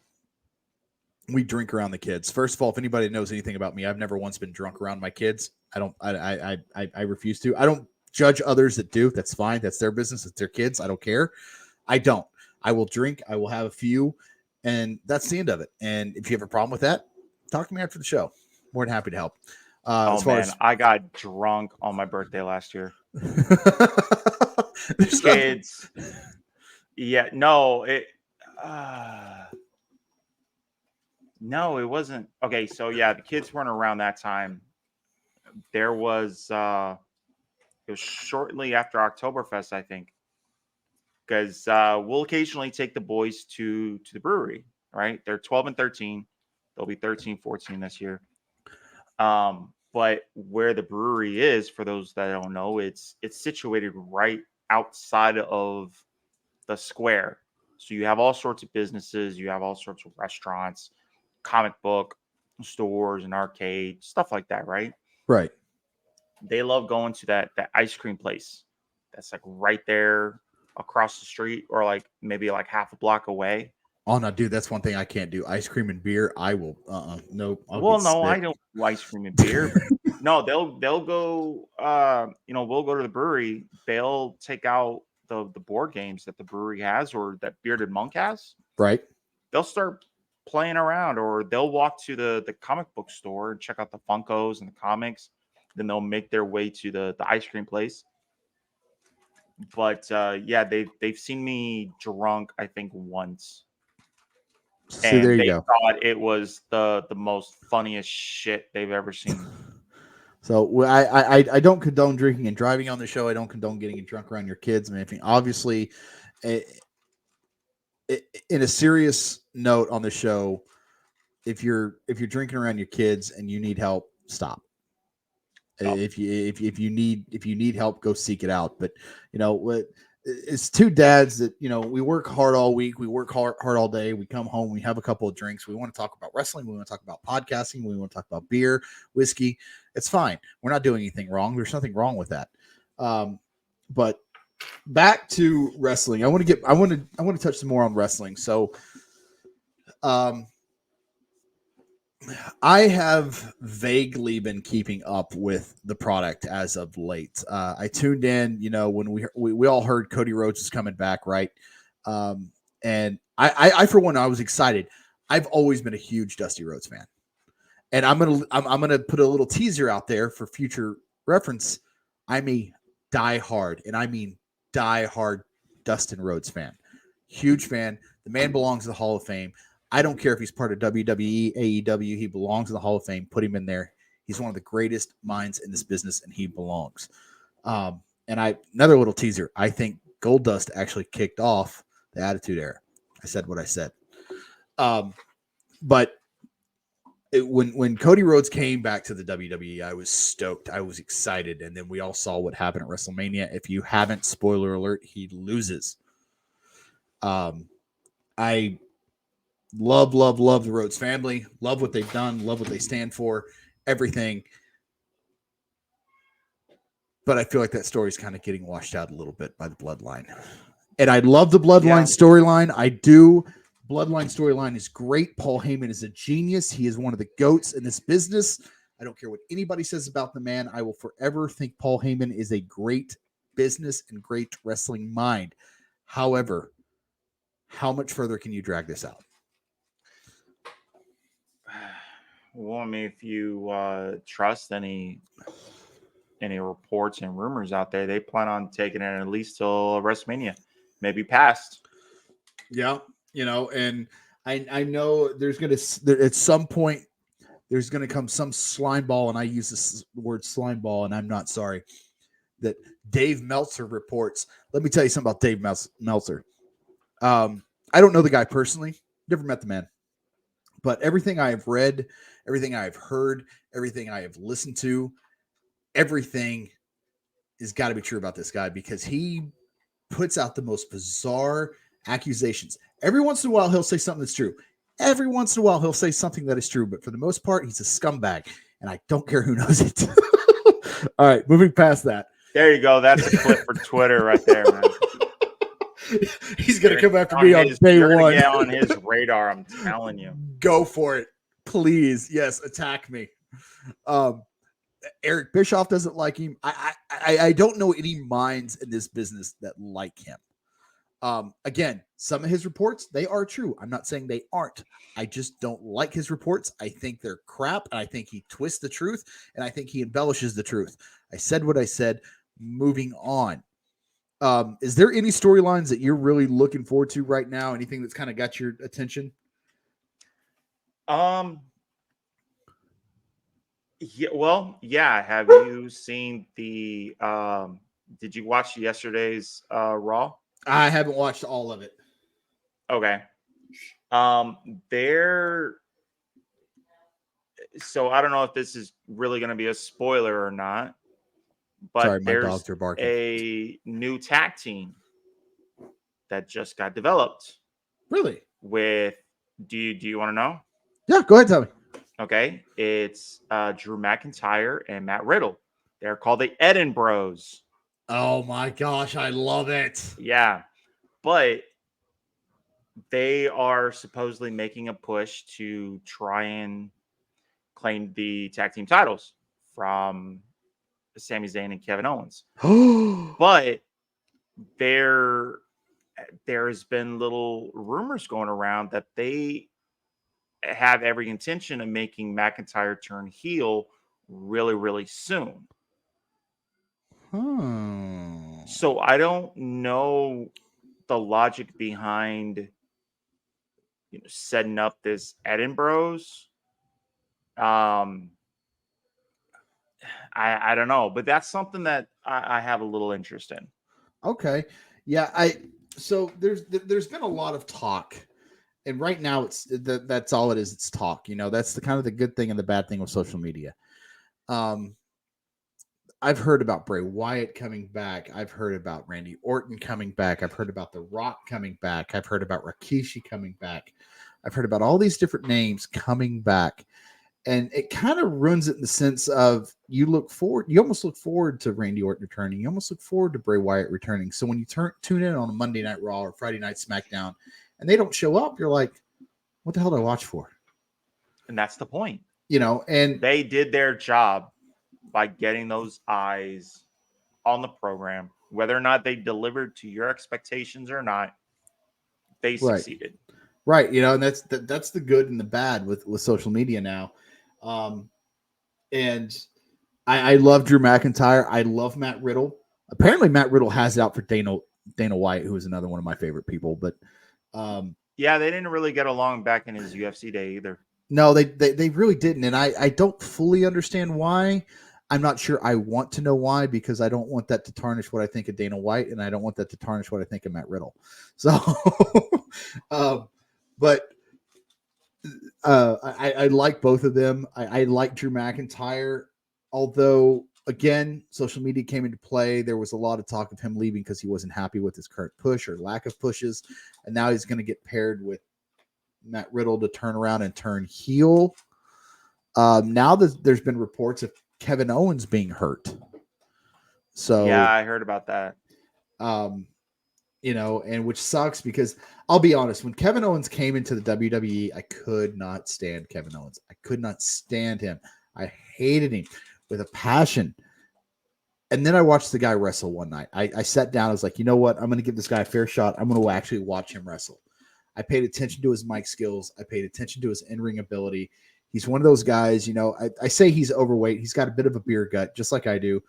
we drink around the kids. First of all, if anybody knows anything about me, I've never once been drunk around my kids. I refuse to. I don't judge others that do. That's fine. That's their business. It's their kids. I don't care. I don't. I will drink. I will have a few, and that's the end of it. And if you have a problem with that, talk to me after the show. More than happy to help. I got drunk on my birthday last year. Kids. Yeah, no, it wasn't. Okay, so yeah, the kids weren't around that time. There was it was shortly after Oktoberfest, I think. Because we'll occasionally take the boys to the brewery, right? They're 12 and 13. They'll be 13, 14 this year. But where the brewery is, for those that don't know, it's situated right outside of the square. So you have all sorts of businesses. You have all sorts of restaurants, comic book stores, and arcade, stuff like that, right? Right. They love going to that ice cream place that's right there across the street, or maybe half a block away. Oh no, dude, that's one thing I can't do. Ice cream and beer, I will. Nope. I don't do ice cream and beer. No, they'll go. We'll go to the brewery. They'll take out the board games that the brewery has or that Bearded Monk has. Right. They'll start playing around, or they'll walk to the comic book store and check out the Funkos and the comics. Then they'll make their way to the ice cream place. But yeah, they've seen me drunk, I think, once. And there you go. Thought it was the most funniest shit they've ever seen. So I don't condone drinking and driving on the show. I don't condone getting drunk around your kids. I mean, obviously, in a serious note on the show, if you're drinking around your kids and you need help, stop. If you need help, go seek it out. But it's two dads that, you know, we work hard all week. We work hard all day. We come home, we have a couple of drinks. We want to talk about wrestling. We want to talk about podcasting. We want to talk about beer, whiskey. It's fine. We're not doing anything wrong. There's nothing wrong with that. But back to wrestling. I want to touch some more on wrestling. So, I have vaguely been keeping up with the product as of late. I tuned in, you know, when we all heard Cody Rhodes is coming back, right? And I for one, I was excited. I've always been a huge Dusty Rhodes fan, and I'm gonna put a little teaser out there for future reference. I'm a diehard, and I mean diehard Dustin Rhodes fan. Huge fan. The man belongs to the Hall of Fame. I don't care if he's part of WWE, AEW. He belongs in the Hall of Fame. Put him in there. He's one of the greatest minds in this business, and he belongs. And another little teaser. I think Goldust actually kicked off the Attitude Era. I said what I said. But when Cody Rhodes came back to the WWE, I was stoked. I was excited. And then we all saw what happened at WrestleMania. If you haven't, spoiler alert, he loses. I love the Rhodes family. Love what they've done. Love what they stand for. Everything. But I feel like that story is kind of getting washed out a little bit by the Bloodline. And I love the Bloodline storyline. I do. Bloodline storyline is great. Paul Heyman is a genius. He is one of the GOATs in this business. I don't care what anybody says about the man. I will forever think Paul Heyman is a great business and great wrestling mind. However, how much further can you drag this out? Well, I mean, if you trust any reports and rumors out there, they plan on taking it at least till WrestleMania, maybe past. Yeah, you know, and I know there's at some point there's gonna come some slime ball, and I use this word slime ball, and I'm not sorry, that Dave Meltzer reports. Let me tell you something about Dave Meltzer. I don't know the guy personally, never met the man. But everything I have read, everything I have heard, everything I have listened to, everything has got to be true about this guy, because he puts out the most bizarre accusations. Every once in a while, he'll say something that's true. Every once in a while, he'll say something that is true. But for the most part, he's a scumbag, and I don't care who knows it. All right, moving past that. There you go. That's a clip for Twitter right there, man. He's going to come after me on day one. Get on his radar, I'm telling you. Go for it. Please. Yes, attack me. Eric Bischoff doesn't like him. I don't know any minds in this business that like him. Again, some of his reports, they are true. I'm not saying they aren't. I just don't like his reports. I think they're crap, and I think he twists the truth, and I think he embellishes the truth. I said what I said. Moving on. Is there any storylines that you're really looking forward to right now? Anything that's kind of got your attention? Yeah. Well, yeah. Have you seen the? Did you watch yesterday's Raw? I haven't watched all of it. Okay. So I don't know if this is really going to be a spoiler or not. But sorry, my there's dogs are barking. A new tag team that just got developed. Really? With do you want to know? Yeah, go ahead, tell me. Okay, it's Drew McIntyre and Matt Riddle. They're called the Eden Bros. Oh my gosh, I love it. Yeah, but they are supposedly making a push to try and claim the tag team titles from Sami Zayn and Kevin Owens. But there's been little rumors going around that they have every intention of making McIntyre turn heel really, really soon. So I don't know the logic behind setting up this Edinburgh's. I don't know, but that's something that I have a little interest in. Okay. Yeah, so there's been a lot of talk, and right now that's all it is. It's talk. That's the kind of the good thing and the bad thing with social media. I've heard about Bray Wyatt coming back. I've heard about Randy Orton coming back. I've heard about The Rock coming back. I've heard about Rikishi coming back. I've heard about all these different names coming back. And it kind of ruins it in the sense of you almost look forward to Randy Orton returning. You almost look forward to Bray Wyatt returning. So when you tune in on a Monday Night Raw or Friday Night SmackDown and they don't show up, you're like, what the hell did I watch for? And that's the point. And they did their job by getting those eyes on the program, whether or not they delivered to your expectations or not, they succeeded. Right. And that's the good and the bad with social media now. And I love Drew McIntyre. I love Matt Riddle. Apparently Matt Riddle has it out for Dana White, who is another one of my favorite people. But yeah, they didn't really get along back in his UFC day either. No, they really didn't. And I don't fully understand why. I'm not sure I want to know why, because I don't want that to tarnish what I think of Dana White, and I don't want that to tarnish what I think of Matt Riddle. So, but I like both of them. I like Drew McIntyre, although, again, social media came into play. There was a lot of talk of him leaving because he wasn't happy with his current push or lack of pushes, and now he's going to get paired with Matt Riddle to turn around and turn heel. Now there's been reports of Kevin Owens being hurt. So yeah, I heard about that. And which sucks, because I'll be honest, when Kevin Owens came into the WWE, I could not stand Kevin Owens. I could not stand him. I hated him with a passion. And then I watched the guy wrestle one night. I sat down. I was like, you know what? I'm going to give this guy a fair shot. I'm going to actually watch him wrestle. I paid attention to his mic skills. I paid attention to his in-ring ability. He's one of those guys, I say he's overweight. He's got a bit of a beer gut, just like I do.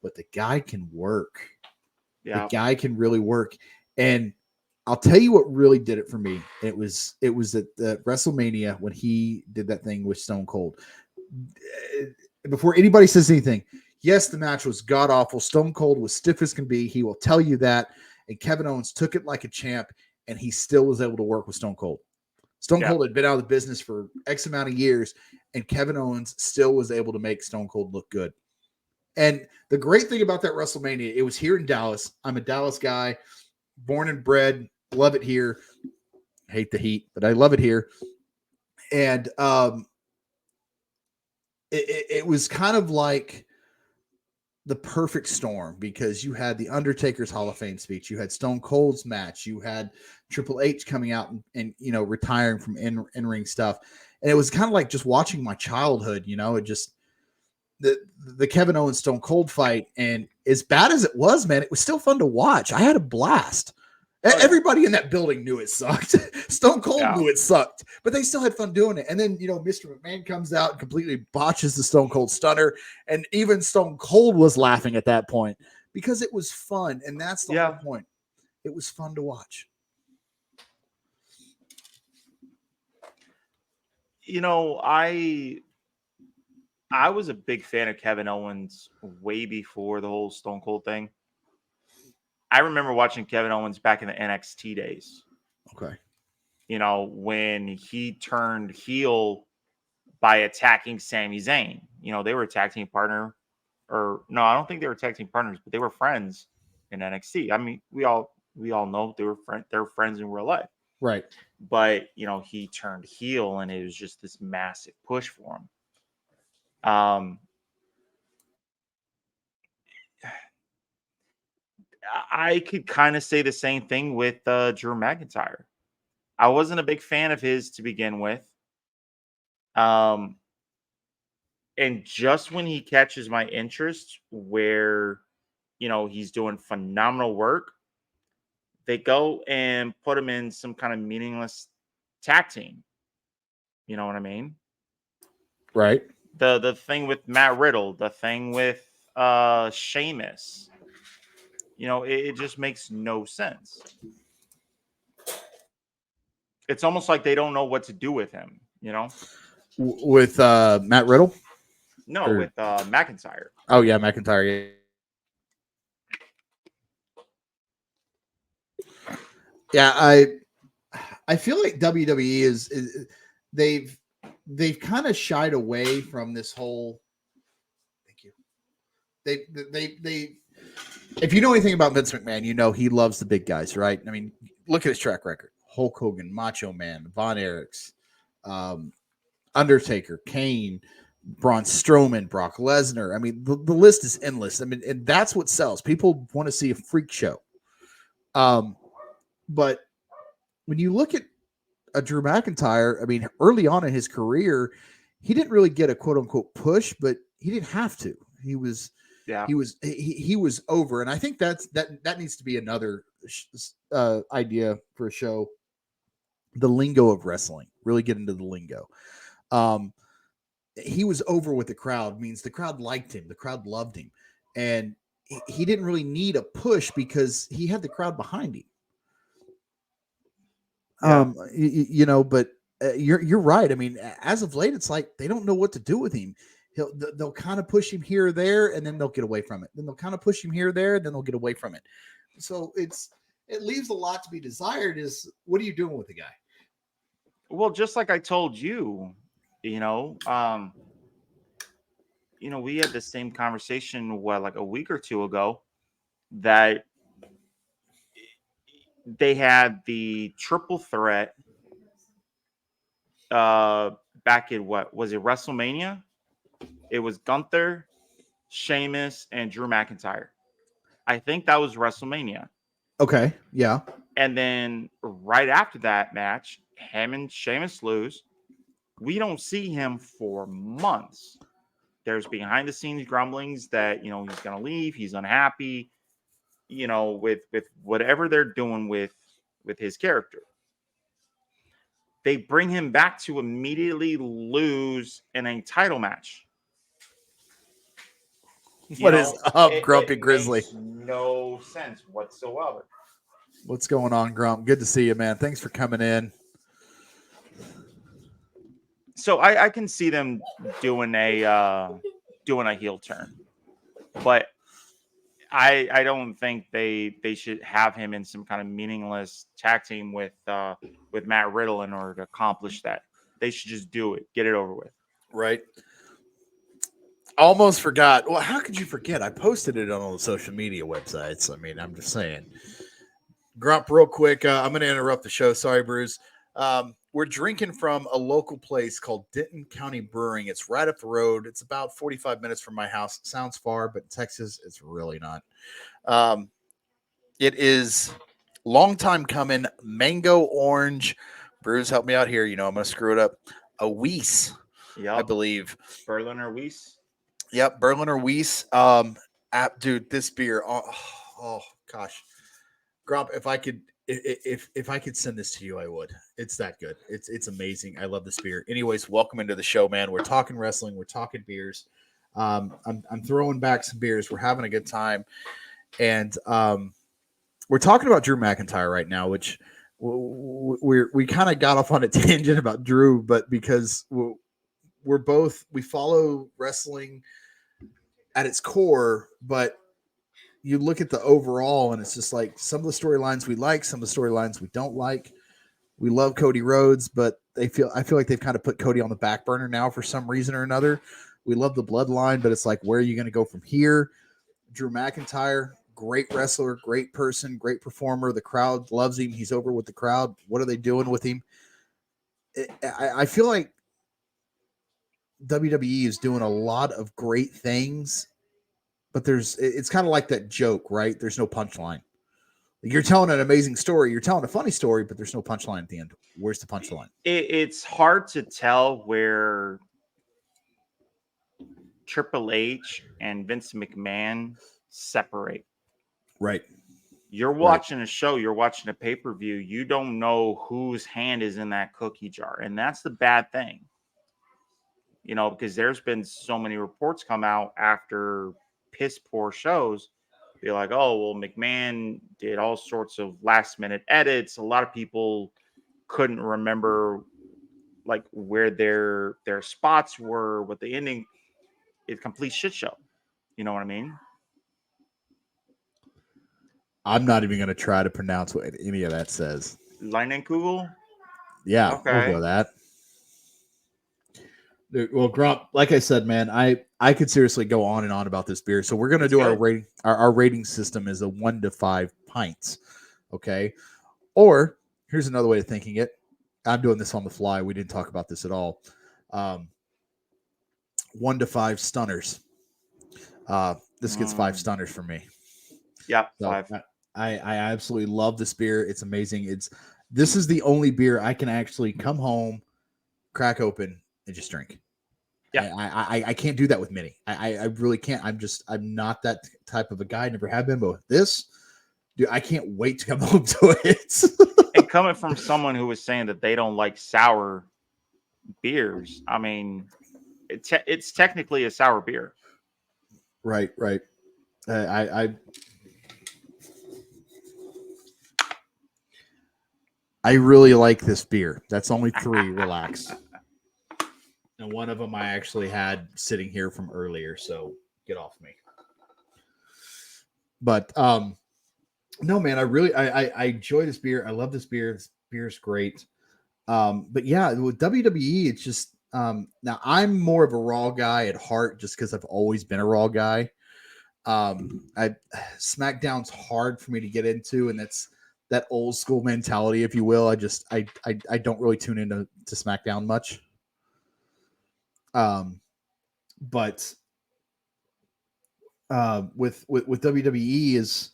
But the guy can work. Yeah. The guy can really work. And I'll tell you what really did it for me. It was at the WrestleMania when he did that thing with Stone Cold. Before anybody says anything, yes, the match was god-awful. Stone Cold was stiff as can be. He will tell you that. And Kevin Owens took it like a champ, and he still was able to work with Stone Cold. Stone Cold had been out of the business for X amount of years, and Kevin Owens still was able to make Stone Cold look good. And the great thing about that WrestleMania, it was here in Dallas. I'm a Dallas guy, born and bred, love it here. Hate the heat, but I love it here. And it was kind of like the perfect storm, because you had the Undertaker's Hall of Fame speech, you had Stone Cold's match, you had Triple H coming out and retiring from in-ring stuff, and it was kind of like just watching my childhood. It just the Kevin Owens Stone Cold fight, and as bad as it was, man, it was still fun to watch. I had a blast. Everybody in that building knew it sucked. Stone Cold knew it sucked, but they still had fun doing it. And then, Mr. McMahon comes out and completely botches the Stone Cold Stunner. And even Stone Cold was laughing at that point because it was fun. And that's the whole point. It was fun to watch. I was a big fan of Kevin Owens way before the whole Stone Cold thing. I remember watching Kevin Owens back in the NXT days. Okay. When he turned heel by attacking Sami Zayn. They were a tag team partner. Or no, I don't think they were tag team partners, but they were friends in NXT. I mean, we all know they were friends in real life. Right. But, he turned heel, and it was just this massive push for him. I could kind of say the same thing with Drew McIntyre. I wasn't a big fan of his to begin with. And just when he catches my interest, where, he's doing phenomenal work, they go and put him in some kind of meaningless tag team. You know what I mean? Right. The thing with Matt Riddle, the thing with Sheamus. It just makes no sense. It's almost like they don't know what to do with him, With Matt Riddle? No, with McIntyre. Oh, yeah, McIntyre. Yeah, I feel like WWE is they've kind of shied away from this whole They if you know anything about Vince McMahon, you know he loves the big guys, right? I mean, look at his track record: Hulk Hogan, Macho Man, Von Erichs, Undertaker, Kane, Braun Strowman, Brock Lesnar. I mean, the list is endless. I mean, and that's what sells. People want to see a freak show. But when you look at a Drew McIntyre, I mean, early on in his career, he didn't really get a quote unquote push, but he didn't have to. He was over, and I think that needs to be another idea for a show. The lingo of wrestling, really get into the lingo. He was over with the crowd, means the crowd liked him, the crowd loved him, and he didn't really need a push because he had the crowd behind him. Yeah. But you're right. I mean, as of late, it's like they don't know what to do with him. They'll kind of push him here or there, and then they'll get away from it. Then they'll kind of push him here or there, and then they'll get away from it. So it leaves a lot to be desired. Is what are you doing with the guy? Well, just like I told you, we had the same conversation like a week or two ago that they had the triple threat back in what was it, WrestleMania? It was Gunther, Sheamus, and Drew McIntyre. I think that was WrestleMania. Okay, yeah. And then right after that match, him and Sheamus lose. We don't see him for months. There's behind the scenes grumblings that, he's going to leave. He's unhappy, with whatever they're doing with his character. They bring him back to immediately lose in a title match. What is up, Grumpy Grizzly? Makes no sense whatsoever. What's going on, Grump? Good to see you, man. Thanks for coming in. So I can see them doing a heel turn, but I don't think they should have him in some kind of meaningless tag team with Matt Riddle in order to accomplish that. They should just do it, get it over with. Right. Almost forgot. Well, how could you forget? I posted it on all the social media websites. I mean, I'm just saying. Grump, real quick. I'm going to interrupt the show. Sorry, Bruce. We're drinking from a local place called Denton County Brewing. It's right up the road. It's about 45 minutes from my house. Sounds far, but in Texas, it's really not. It is long time coming. Mango orange. Bruce, help me out here. I'm going to screw it up. A weisse, I believe. Berliner Weisse. Yep, Berliner Weisse. Dude, this beer. Oh gosh, Grump. If I could send this to you, I would. It's that good. It's amazing. I love this beer. Anyways, welcome into the show, man. We're talking wrestling. We're talking beers. I'm throwing back some beers. We're having a good time, and we're talking about Drew McIntyre right now, which we kind of got off on a tangent about Drew, but because we follow wrestling at its core, but you look at the overall and it's just like some of the storylines we like, some of the storylines we don't like. We love Cody Rhodes, but I feel like they've kind of put Cody on the back burner now for some reason or another. We love the Bloodline, but it's like, where are you going to go from here? Drew McIntyre, great wrestler, great person, great performer. The crowd loves him. He's over with the crowd. What are they doing with him? I feel like WWE is doing a lot of great things, but it's kind of like that joke, right? There's no punchline. You're telling an amazing story. You're telling a funny story, but there's no punchline at the end. Where's the punchline? It's hard to tell where Triple H and Vince McMahon separate. Right. You're watching a show, you're watching a pay-per-view, you don't know whose hand is in that cookie jar. And that's the bad thing. Because there's been so many reports come out after piss poor shows. Be like, oh, well, McMahon did all sorts of last minute edits. A lot of people couldn't remember like where their spots were, what the ending is. Complete shit show. You know what I mean? I'm not even going to try to pronounce what any of that says. Leinenkugel? Yeah, okay. we'll go that. Dude, well, Grump, like I said, man, I could seriously go on and on about this beer. So we're gonna It's do our good. rating. Our rating system is a 1 to 5 pints. Okay. Or here's another way of thinking it. I'm doing this on the fly. We didn't talk about this at all. 1 to 5 stunners. This gets 5 stunners for me. Yeah, So 5. I absolutely love this beer. It's amazing. This is the only beer I can actually come home, crack open, and just drink. Yeah. I can't do that with mini. I really can't. I'm not that type of a guy. Never have been, but with this, dude, I can't wait to come home to it. And coming from someone who was saying that they don't like sour beers, I mean, it's technically a sour beer. Right. I really like this beer. That's only 3. Relax. And one of them I actually had sitting here from earlier, so get off me. But no, man, I enjoy this beer. I love this beer. This beer is great. But yeah, with WWE, it's just now I'm more of a raw guy at heart, just because I've always been a raw guy. SmackDown's hard for me to get into, and that's that old school mentality, if you will. I don't really tune into SmackDown much. But with WWE is,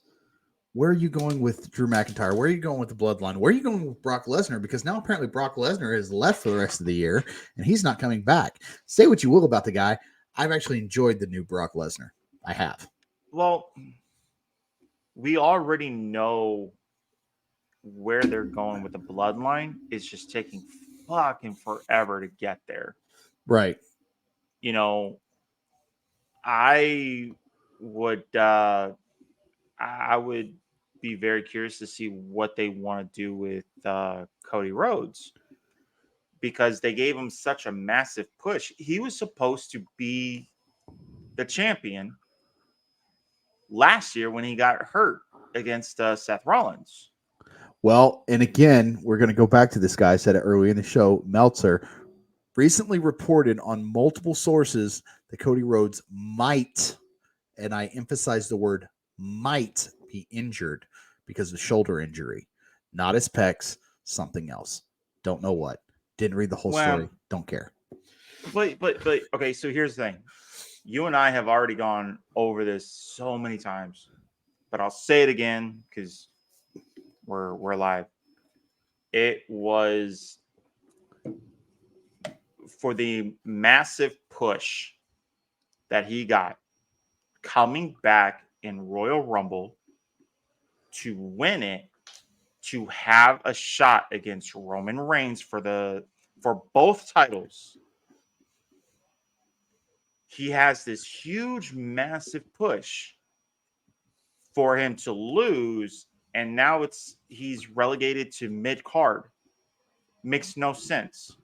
where are you going with Drew McIntyre? Where are you going with the Bloodline? Where are you going with Brock Lesnar? Because now apparently Brock Lesnar is left for the rest of the year and he's not coming back. Say what you will about the guy. I've actually enjoyed the new Brock Lesnar. I have. Well, we already know where they're going with the Bloodline. It's just taking fucking forever to get there. Right. You know, I would be very curious to see what they want to do with Cody Rhodes, because they gave him such a massive push. He was supposed to be the champion last year when he got hurt against Seth Rollins. Well, and again, we're going to go back to this guy. I said it earlier in the show. Meltzer recently reported on multiple sources that Cody Rhodes might, and I emphasize the word might, be injured because of shoulder injury. Not his pecs, something else. Don't know what. Didn't read the whole story. Don't care. But okay, so here's the thing. You and I have already gone over this so many times, but I'll say it again because we're live. It was for the massive push that he got coming back in Royal Rumble to win it, to have a shot against Roman Reigns for both titles. He has this huge, massive push for him to lose, and now he's relegated to mid-card. Makes no sense.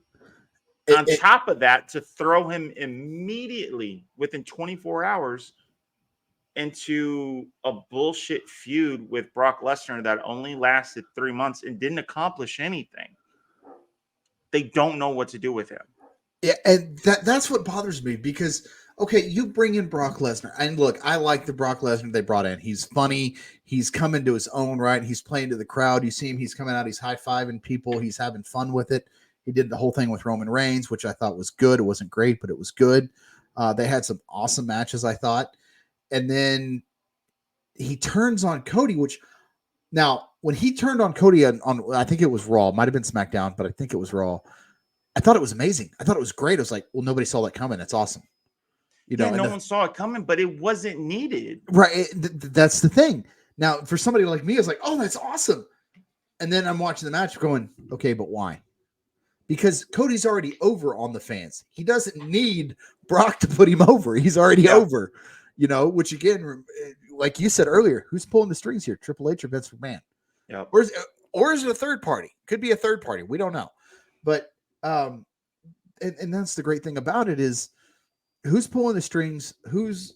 On top of that, to throw him immediately within 24 hours into a bullshit feud with Brock Lesnar that only lasted 3 months and didn't accomplish anything. They don't know what to do with him. Yeah, and that's what bothers me, because okay, you bring in Brock Lesnar, and look, I like the Brock Lesnar they brought in. He's funny. He's coming to his own right. He's playing to the crowd. You see him. He's coming out. He's high-fiving people. He's having fun with it. He did the whole thing with Roman Reigns, which I thought was good. It wasn't great, but it was good. They had some awesome matches, I thought. And then he turns on Cody, which now when he turned on Cody on I think it was Raw, it might have been SmackDown, but I think it was Raw. I thought it was amazing. I thought it was great. I was like, well, nobody saw that coming. That's awesome. You know, no one saw it coming, but it wasn't needed. Right. That's the thing. Now, for somebody like me, it's like, oh, that's awesome. And then I'm watching the match going, okay, but why? Because Cody's already over on the fans. He doesn't need Brock to put him over. He's already over, you know, which again, like you said earlier, who's pulling the strings here? Triple H or Vince McMahon? Yeah. Or is it a third party? Could be a third party. We don't know. But, and that's the great thing about it is who's pulling the strings, who's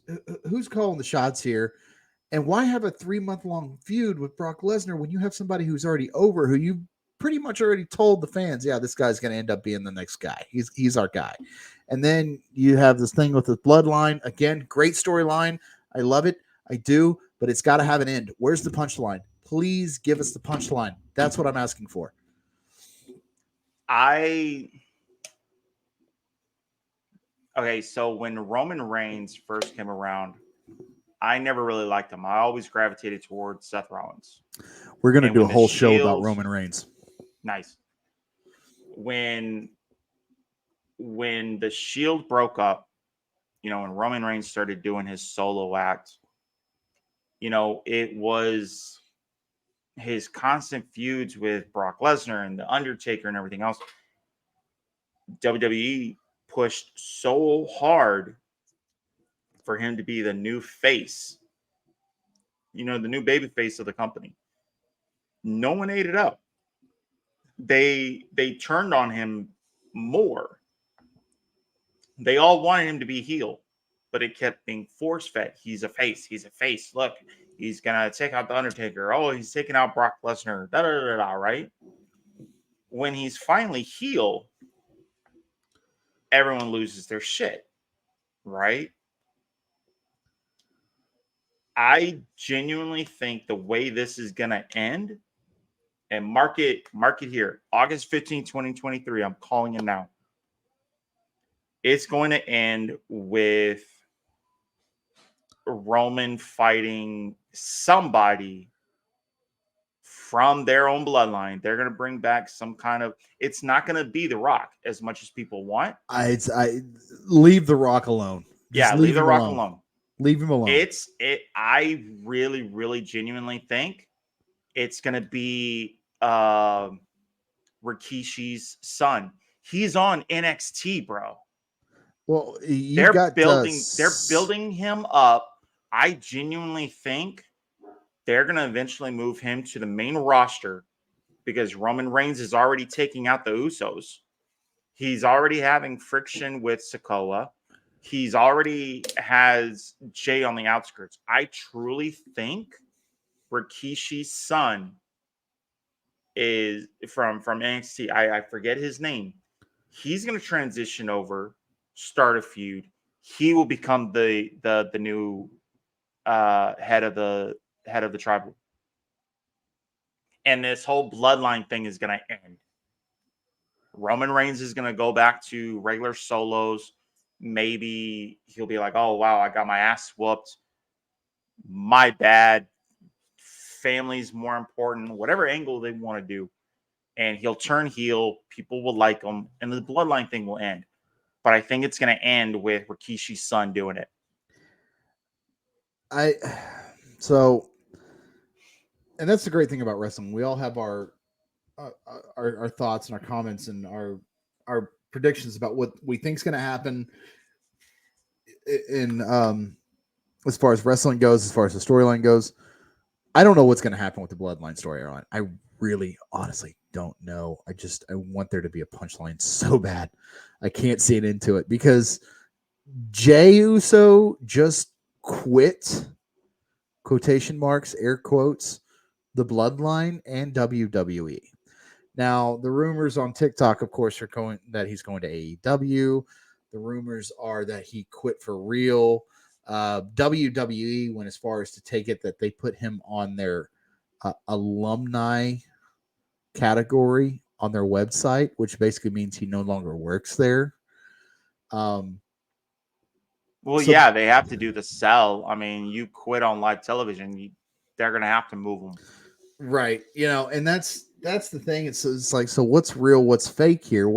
calling the shots here, and why have a 3-month long feud with Brock Lesnar when you have somebody who's already over, who you pretty much already told the fans, yeah, this guy's going to end up being the next guy. He's our guy. And then you have this thing with the Bloodline. Again, great storyline. I love it. I do, but it's got to have an end. Where's the punchline? Please give us the punchline. That's what I'm asking for. Okay, so when Roman Reigns first came around, I never really liked him. I always gravitated towards Seth Rollins. We're going to do a whole show about Roman Reigns. Nice. When the Shield broke up, when Roman Reigns started doing his solo act, it was his constant feuds with Brock Lesnar and The Undertaker and everything else. WWE pushed so hard for him to be the new face, the new baby face of the company. No one ate it up. They turned on him more. They all wanted him to be heel, but it kept being force fed. He's a face. He's a face. Look, he's gonna take out the Undertaker. Oh, he's taking out Brock Lesnar. Da da da da. Right? When he's finally heel, everyone loses their shit. Right? I genuinely think the way this is gonna end, and mark it here, August 15, 2023. I'm calling it now. It's going to end with Roman fighting somebody from their own bloodline. They're going to bring back some kind of. It's not going to be The Rock as much as people want. I leave The Rock alone. Just leave The Rock alone. Leave him alone. I really, really genuinely think it's going to be Rikishi's son. He's on NXT, bro. Well, they're building him up. I genuinely think they're going to eventually move him to the main roster because Roman Reigns is already taking out the Usos. He's already having friction with Sikoa. He's already has Jay on the outskirts. I truly think Rikishi's son is from NXT. I forget his name. He's going to transition over, start a feud. He will become the new head of the tribal. And this whole bloodline thing is going to end. Roman Reigns is going to go back to regular solos. Maybe he'll be like, oh, wow, I got my ass whooped. My bad. Family's more important. Whatever angle they want to do. And he'll turn heel. People will like him. And the bloodline thing will end. But I think it's going to end with Rikishi's son doing it. And that's the great thing about wrestling. We all have our thoughts and our comments and our predictions about what we think is going to happen in as far as wrestling goes, as far as the storyline goes. I don't know what's going to happen with the bloodline storyline. I really honestly don't know. I want there to be a punchline so bad. I can't see it into it because Jey Uso just quit, quotation marks, air quotes, the bloodline and WWE. Now, the rumors on TikTok, of course, are that he's going to AEW. The rumors are that he quit for real. WWE went as far as to take it that they put him on their alumni category on their website, which basically means he no longer works there. Yeah, they have to do the sell. I mean, you quit on live television, they're going to have to move them. Right. And that's the thing. It's like, so what's real? What's fake here?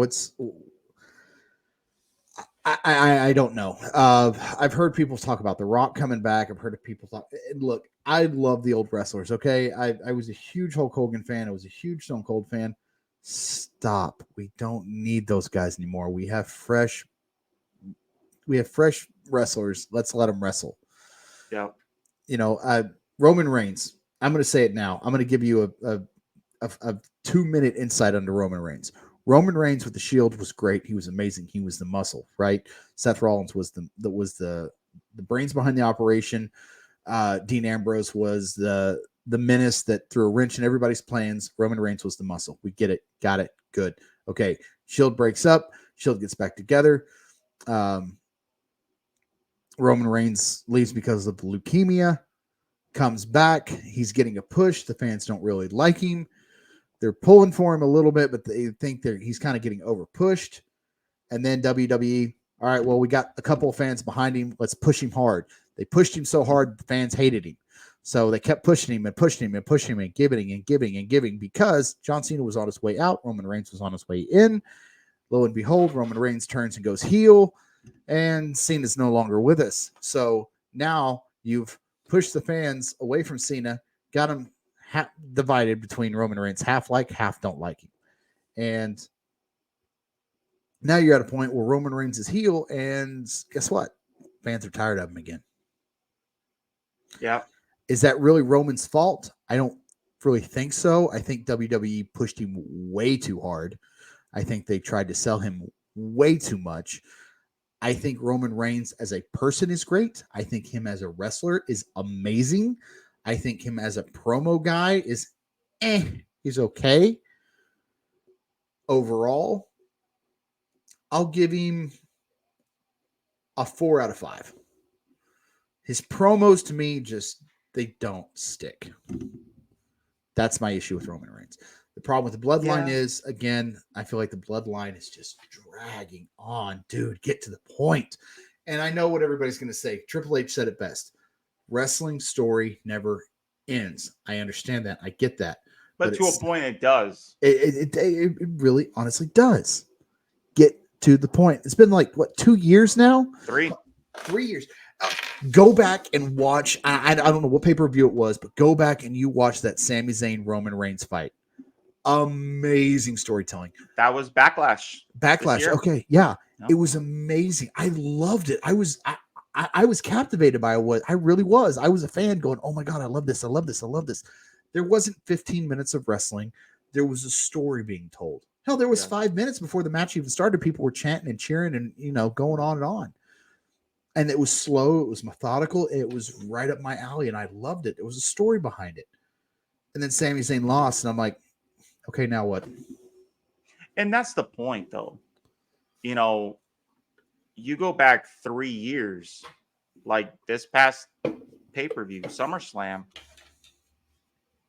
I don't know. I've heard people talk about The Rock coming back. I've heard people talk. Look, I love the old wrestlers. Okay. I was a huge Hulk Hogan fan. I was a huge Stone Cold fan. Stop. We don't need those guys anymore. We have fresh wrestlers. Let's let them wrestle. Yeah. Roman Reigns. I'm going to say it now. I'm going to give you a 2-minute insight into Roman Reigns. Roman Reigns with the Shield was great. He was amazing. He was the muscle, right? Seth Rollins was the brains behind the operation. Dean Ambrose was the the menace that threw a wrench in everybody's plans. Roman Reigns was the muscle. We get it. Got it. Good. Okay. Shield breaks up. Shield gets back together. Roman Reigns leaves because of the leukemia. Comes back. He's getting a push. The fans don't really like him. They're pulling for him a little bit, but they think he's kind of getting over pushed. And then WWE, all right, well, we got a couple of fans behind him. Let's push him hard. They pushed him so hard, the fans hated him. So they kept pushing him and pushing him and pushing him and giving because John Cena was on his way out. Roman Reigns was on his way in. Lo and behold, Roman Reigns turns and goes heel, and Cena's no longer with us. So now you've pushed the fans away from Cena, got them divided between Roman Reigns, half like, half don't like him. And now you're at a point where Roman Reigns is heel, and guess what? Fans are tired of him again. Yeah. Is that really Roman's fault? I don't really think so. I think WWE pushed him way too hard. I think they tried to sell him way too much. I think Roman Reigns as a person is great. I think him as a wrestler is amazing. I think him as a promo guy is he's okay. Overall, I'll give him a 4 out of 5. His promos to me they don't stick. That's my issue with Roman Reigns. The problem with the Bloodline is, again, I feel like the Bloodline is just dragging on. Dude, get to the point. And I know what everybody's going to say. Triple H said it best. Wrestling story never ends. I understand that. I get that. But to a point, it does. It really, honestly does. Get to the point. It's been 2 years now? 3 years. Go back and watch. I don't know what pay-per-view it was, but go back and you watch that Sami Zayn Roman Reigns fight. Amazing storytelling. That was Backlash. Okay. Yeah. No. It was amazing. I loved it. I was captivated by what I really was. I was a fan going, oh my God, I love this. I love this. I love this. There wasn't 15 minutes of wrestling. There was a story being told. Hell, there was 5 minutes before the match even started. People were chanting and cheering and, going on and on. And it was slow. It was methodical. It was right up my alley. And I loved it. There was a story behind it. And then Sami Zayn lost. And I'm like, okay, now what? And that's the point, though. You go back 3 years, like this past pay-per-view, SummerSlam,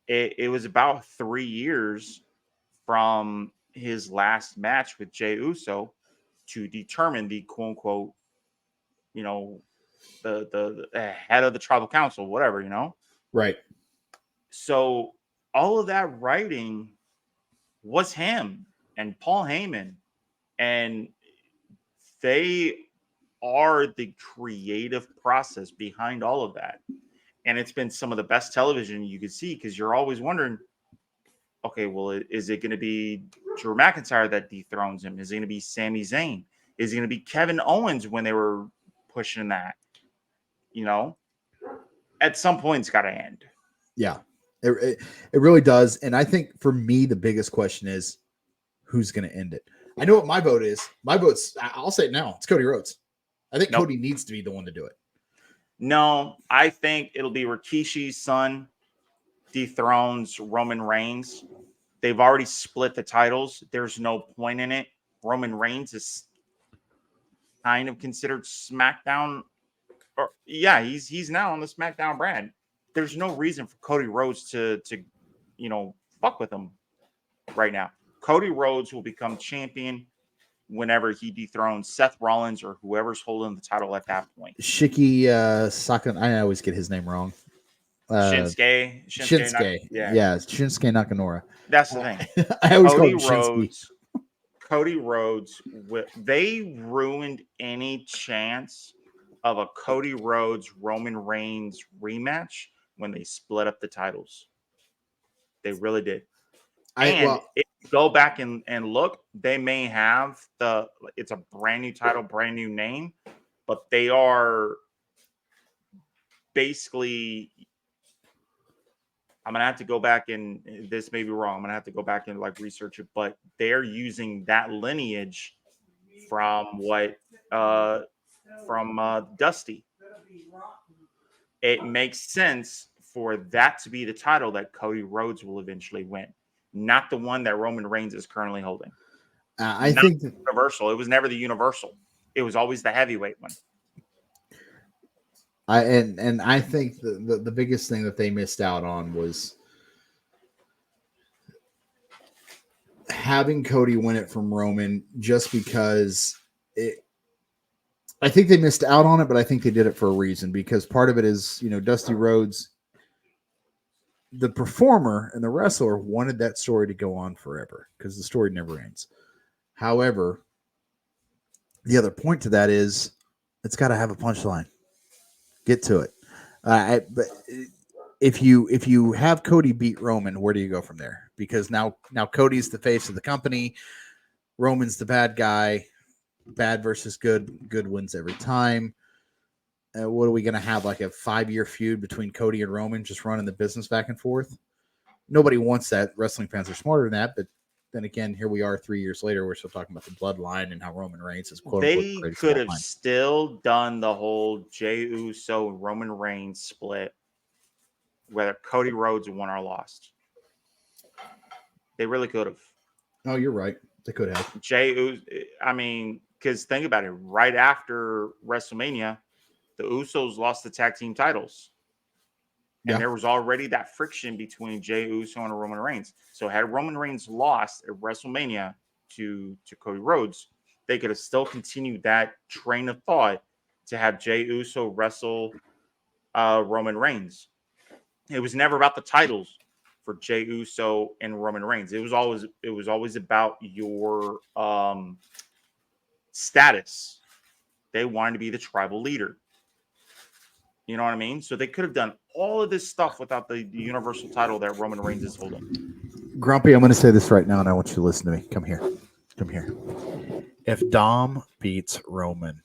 it was about 3 years from his last match with Jey Uso to determine the quote-unquote, the head of the tribal council, whatever, Right. So all of that writing was him and Paul Heyman, and they are the creative process behind all of that. And it's been some of the best television you could see, because you're always wondering, okay, well, is it going to be Drew McIntyre that dethrones him? Is it going to be Sami Zayn? Is it going to be Kevin Owens when they were pushing that? At some point, it's got to end. Yeah, it really does. And I think for me, the biggest question is who's going to end it. I know what my vote is. My vote's, I'll say it now, it's Cody Rhodes. I think Cody needs to be the one to do it. No, I think it'll be Rikishi's son dethrones Roman Reigns. They've already split the titles. There's no point in it. Roman Reigns is kind of considered SmackDown. He's now on the SmackDown brand. There's no reason for Cody Rhodes to fuck with him right now. Cody Rhodes will become champion whenever he dethrones Seth Rollins or whoever's holding the title at that point. Shiki Sakan, I always get his name wrong. Shinsuke. Yeah, Shinsuke Nakamura. That's the thing. I always call him Shinsuke. Cody Rhodes, they ruined any chance of a Cody Rhodes Roman Reigns rematch when they split up the titles. They really did. If you go back and look, they may have it's a brand new title, brand new name, but they are basically, I'm going to have to go back and this may be wrong. I'm going to have to go back and research it, but they're using that lineage from Dusty. It makes sense for that to be the title that Cody Rhodes will eventually win, not the one that Roman Reigns is currently holding. I think Universal. It was never the Universal. It was always the heavyweight one. I think the biggest thing that they missed out on was having Cody win it from Roman, just because I think they missed out on it, but I think they did it for a reason, because part of it is, Dusty Rhodes, the performer and the wrestler, wanted that story to go on forever because the story never ends. However, the other point to that is it's got to have a punchline. Get to it. But if you have Cody beat Roman, where do you go from there? Because now Cody's the face of the company. Roman's the bad guy. Bad versus good. Good wins every time. What are we going to have, like a 5-year feud between Cody and Roman, just running the business back and forth? Nobody wants that. Wrestling fans are smarter than that, but then again, here we are 3 years later. We're still talking about the bloodline and how Roman Reigns is quote unquote. They could have still done the whole Jey Uso Roman Reigns split, whether Cody Rhodes won or lost. They really could have. Oh, you're right. They could have. Jey Uso. I mean, because think about it. Right after WrestleMania, the Usos lost the tag team titles. And there was already that friction between Jey Uso and Roman Reigns. So had Roman Reigns lost at WrestleMania to Cody Rhodes, they could have still continued that train of thought to have Jey Uso wrestle Roman Reigns. It was never about the titles for Jey Uso and Roman Reigns. It was always about your status. They wanted to be the tribal leader. You know what I mean? So they could have done all of this stuff without the universal title that Roman Reigns is holding. Grumpy, I'm going to say this right now, and I want you to listen to me. Come here. Come here. If Dom beats Roman,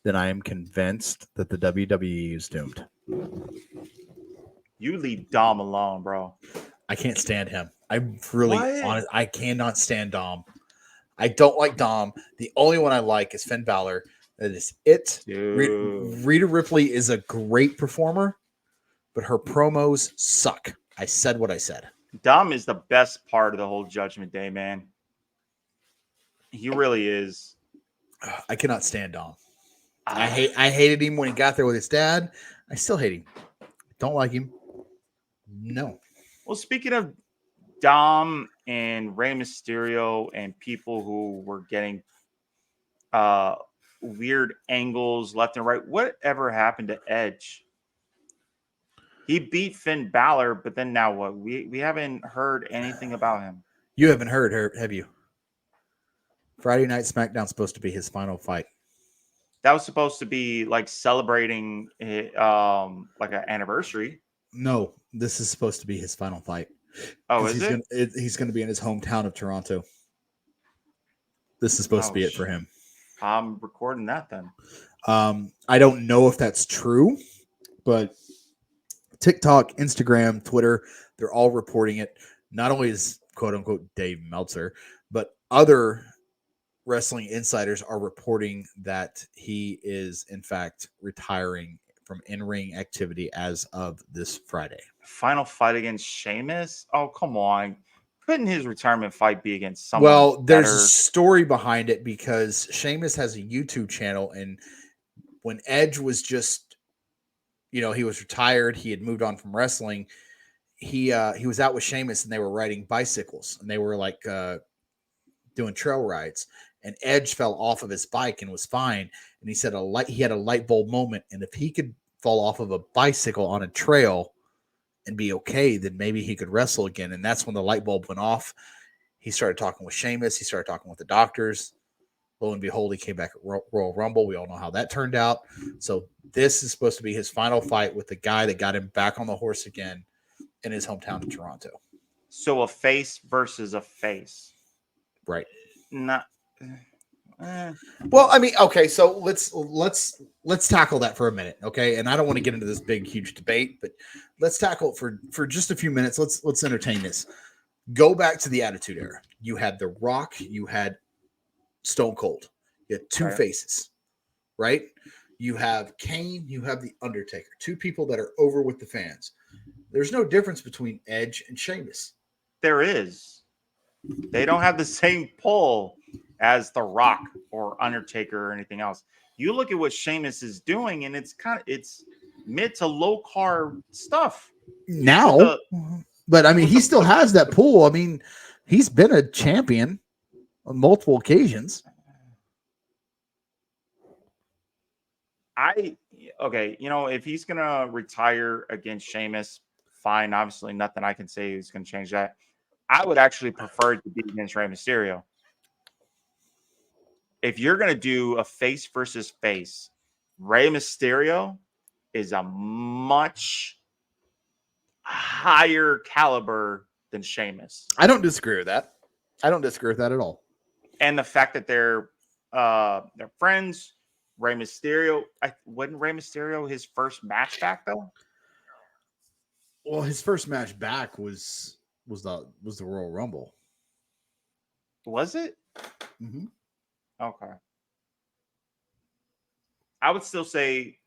then I am convinced that the WWE is doomed. You leave Dom alone, bro. I can't stand him. I'm really honest. I cannot stand Dom. I don't like Dom. The only one I like is Finn Balor. That is it. Rhea Ripley is a great performer, but her promos suck. I said what I said. Dom is the best part of the whole Judgment Day, man. He really is. I cannot stand Dom. I hated him when he got there with his dad. I still hate him. Don't like him. No. Well, speaking of Dom and Rey Mysterio and people who were getting weird angles left and right, whatever happened to Edge? He beat Finn Balor, but then now what? We haven't heard anything about him. You haven't heard, have you? Friday Night SmackDown's supposed to be his final fight. That was supposed to be like celebrating like an anniversary. No, this is supposed to be his final fight. Oh, is it? He's going to be in his hometown of Toronto. This is supposed to be it for him. I'm recording that then. I don't know if that's true, but TikTok, Instagram, Twitter, they're all reporting it. Not only is quote unquote Dave Meltzer, but other wrestling insiders are reporting that he is in fact retiring from in-ring activity as of this Friday. Final fight against Sheamus? Oh, come on. Couldn't his retirement fight be against someone? Well, there's a story behind it because Sheamus has a YouTube channel, and when Edge was just, he was retired, he had moved on from wrestling. He was out with Sheamus, and they were riding bicycles, and they were like doing trail rides. And Edge fell off of his bike and was fine. And he said he had a light bulb moment, and if he could fall off of a bicycle on a trail and be okay, then maybe he could wrestle again. And that's when the light bulb went off. He started talking with Sheamus. He started talking with the doctors. Lo and behold, he came back at Royal Rumble. We all know how that turned out. So this is supposed to be his final fight with the guy that got him back on the horse again in his hometown of Toronto. So a face versus a face. Right. Not. Well, I mean, okay, so let's tackle that for a minute, okay? And I don't want to get into this big, huge debate, but let's tackle it for just a few minutes. Let's entertain this. Go back to the Attitude Era. You had The Rock, you had Stone Cold. You had two faces, right? You have Kane, you have The Undertaker, two people that are over with the fans. There's no difference between Edge and Sheamus. There is. They don't have the same pull as The Rock or Undertaker or anything else. You look at what Sheamus is doing, and it's mid to low carb stuff. Now, but I mean, he still has that pull. I mean, he's been a champion on multiple occasions. If he's gonna retire against Sheamus, fine. Obviously, nothing I can say is gonna change that. I would actually prefer it to be against Rey Mysterio. If you're gonna do a face versus face, Rey Mysterio is a much higher caliber than Sheamus. I don't disagree with that. I don't disagree with that at all. And the fact that they're friends. Rey Mysterio, wasn't Rey Mysterio his first match back though? Well, his first match back was the Royal Rumble. Was it? Mm-hmm. Okay. I would still say,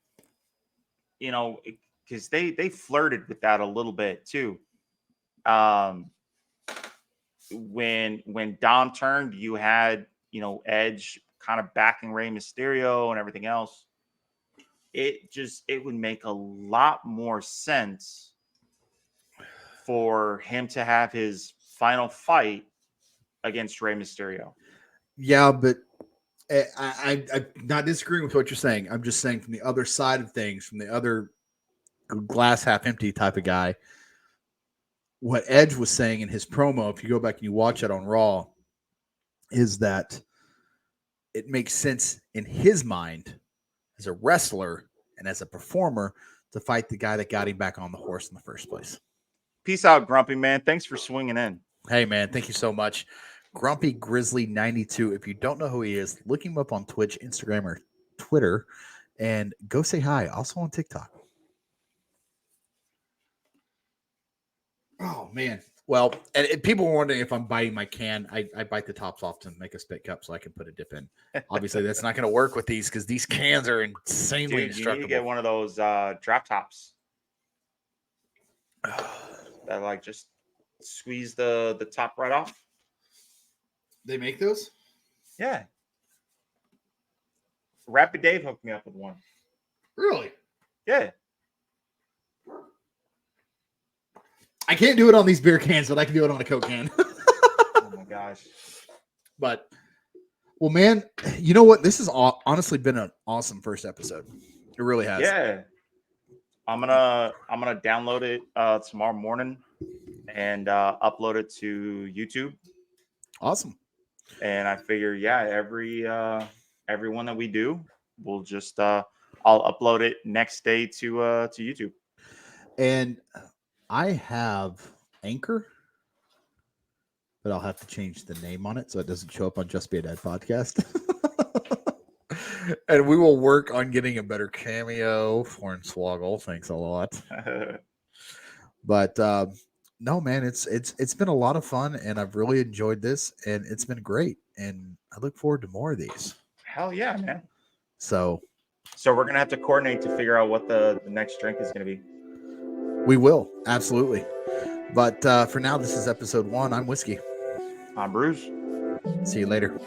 because they flirted with that a little bit too. When Dom turned, you had Edge kind of backing Rey Mysterio and everything else. It would make a lot more sense for him to have his final fight against Rey Mysterio. Yeah, but I'm not disagreeing with what you're saying. I'm just saying from the other side of things, from the other glass half empty type of guy, what Edge was saying in his promo, if you go back and you watch it on Raw, is that it makes sense in his mind as a wrestler and as a performer to fight the guy that got him back on the horse in the first place. Peace out, Grumpy man. Thanks for swinging in. Hey, man. Thank you so much. Grumpy Grizzly 92. If you don't know who he is, look him up on Twitch, Instagram, or Twitter, and go say hi. Also on TikTok. Oh, man. Well, and people were wondering if I'm biting my can. I bite the tops off to make a spit cup so I can put a dip in. Obviously, that's not going to work with these because these cans are insanely Dude, you need to get one of those drop tops that just squeeze the top right off. They make those? Yeah. Rapid Dave hooked me up with one. Really? Yeah. I can't do it on these beer cans, but I can do it on a Coke can. Oh my gosh. But, well, man, you know what? This has honestly been an awesome first episode. It really has. Yeah. I'm gonna download it tomorrow morning and upload it to YouTube. Awesome. And I figure, every one that we do, we'll just I'll upload it next day to YouTube. And I have Anchor, but I'll have to change the name on it so it doesn't show up on Just Be a Dead podcast. And we will work on getting a better cameo for Swoggle. Thanks a lot. But no, man, it's been a lot of fun, and I've really enjoyed this, and it's been great. And I look forward to more of these. Hell yeah, man. So we're gonna have to coordinate to figure out what the next drink is gonna be. We will, absolutely. But for now, this is episode 1. I'm Whiskey. I'm Bruce. See you later.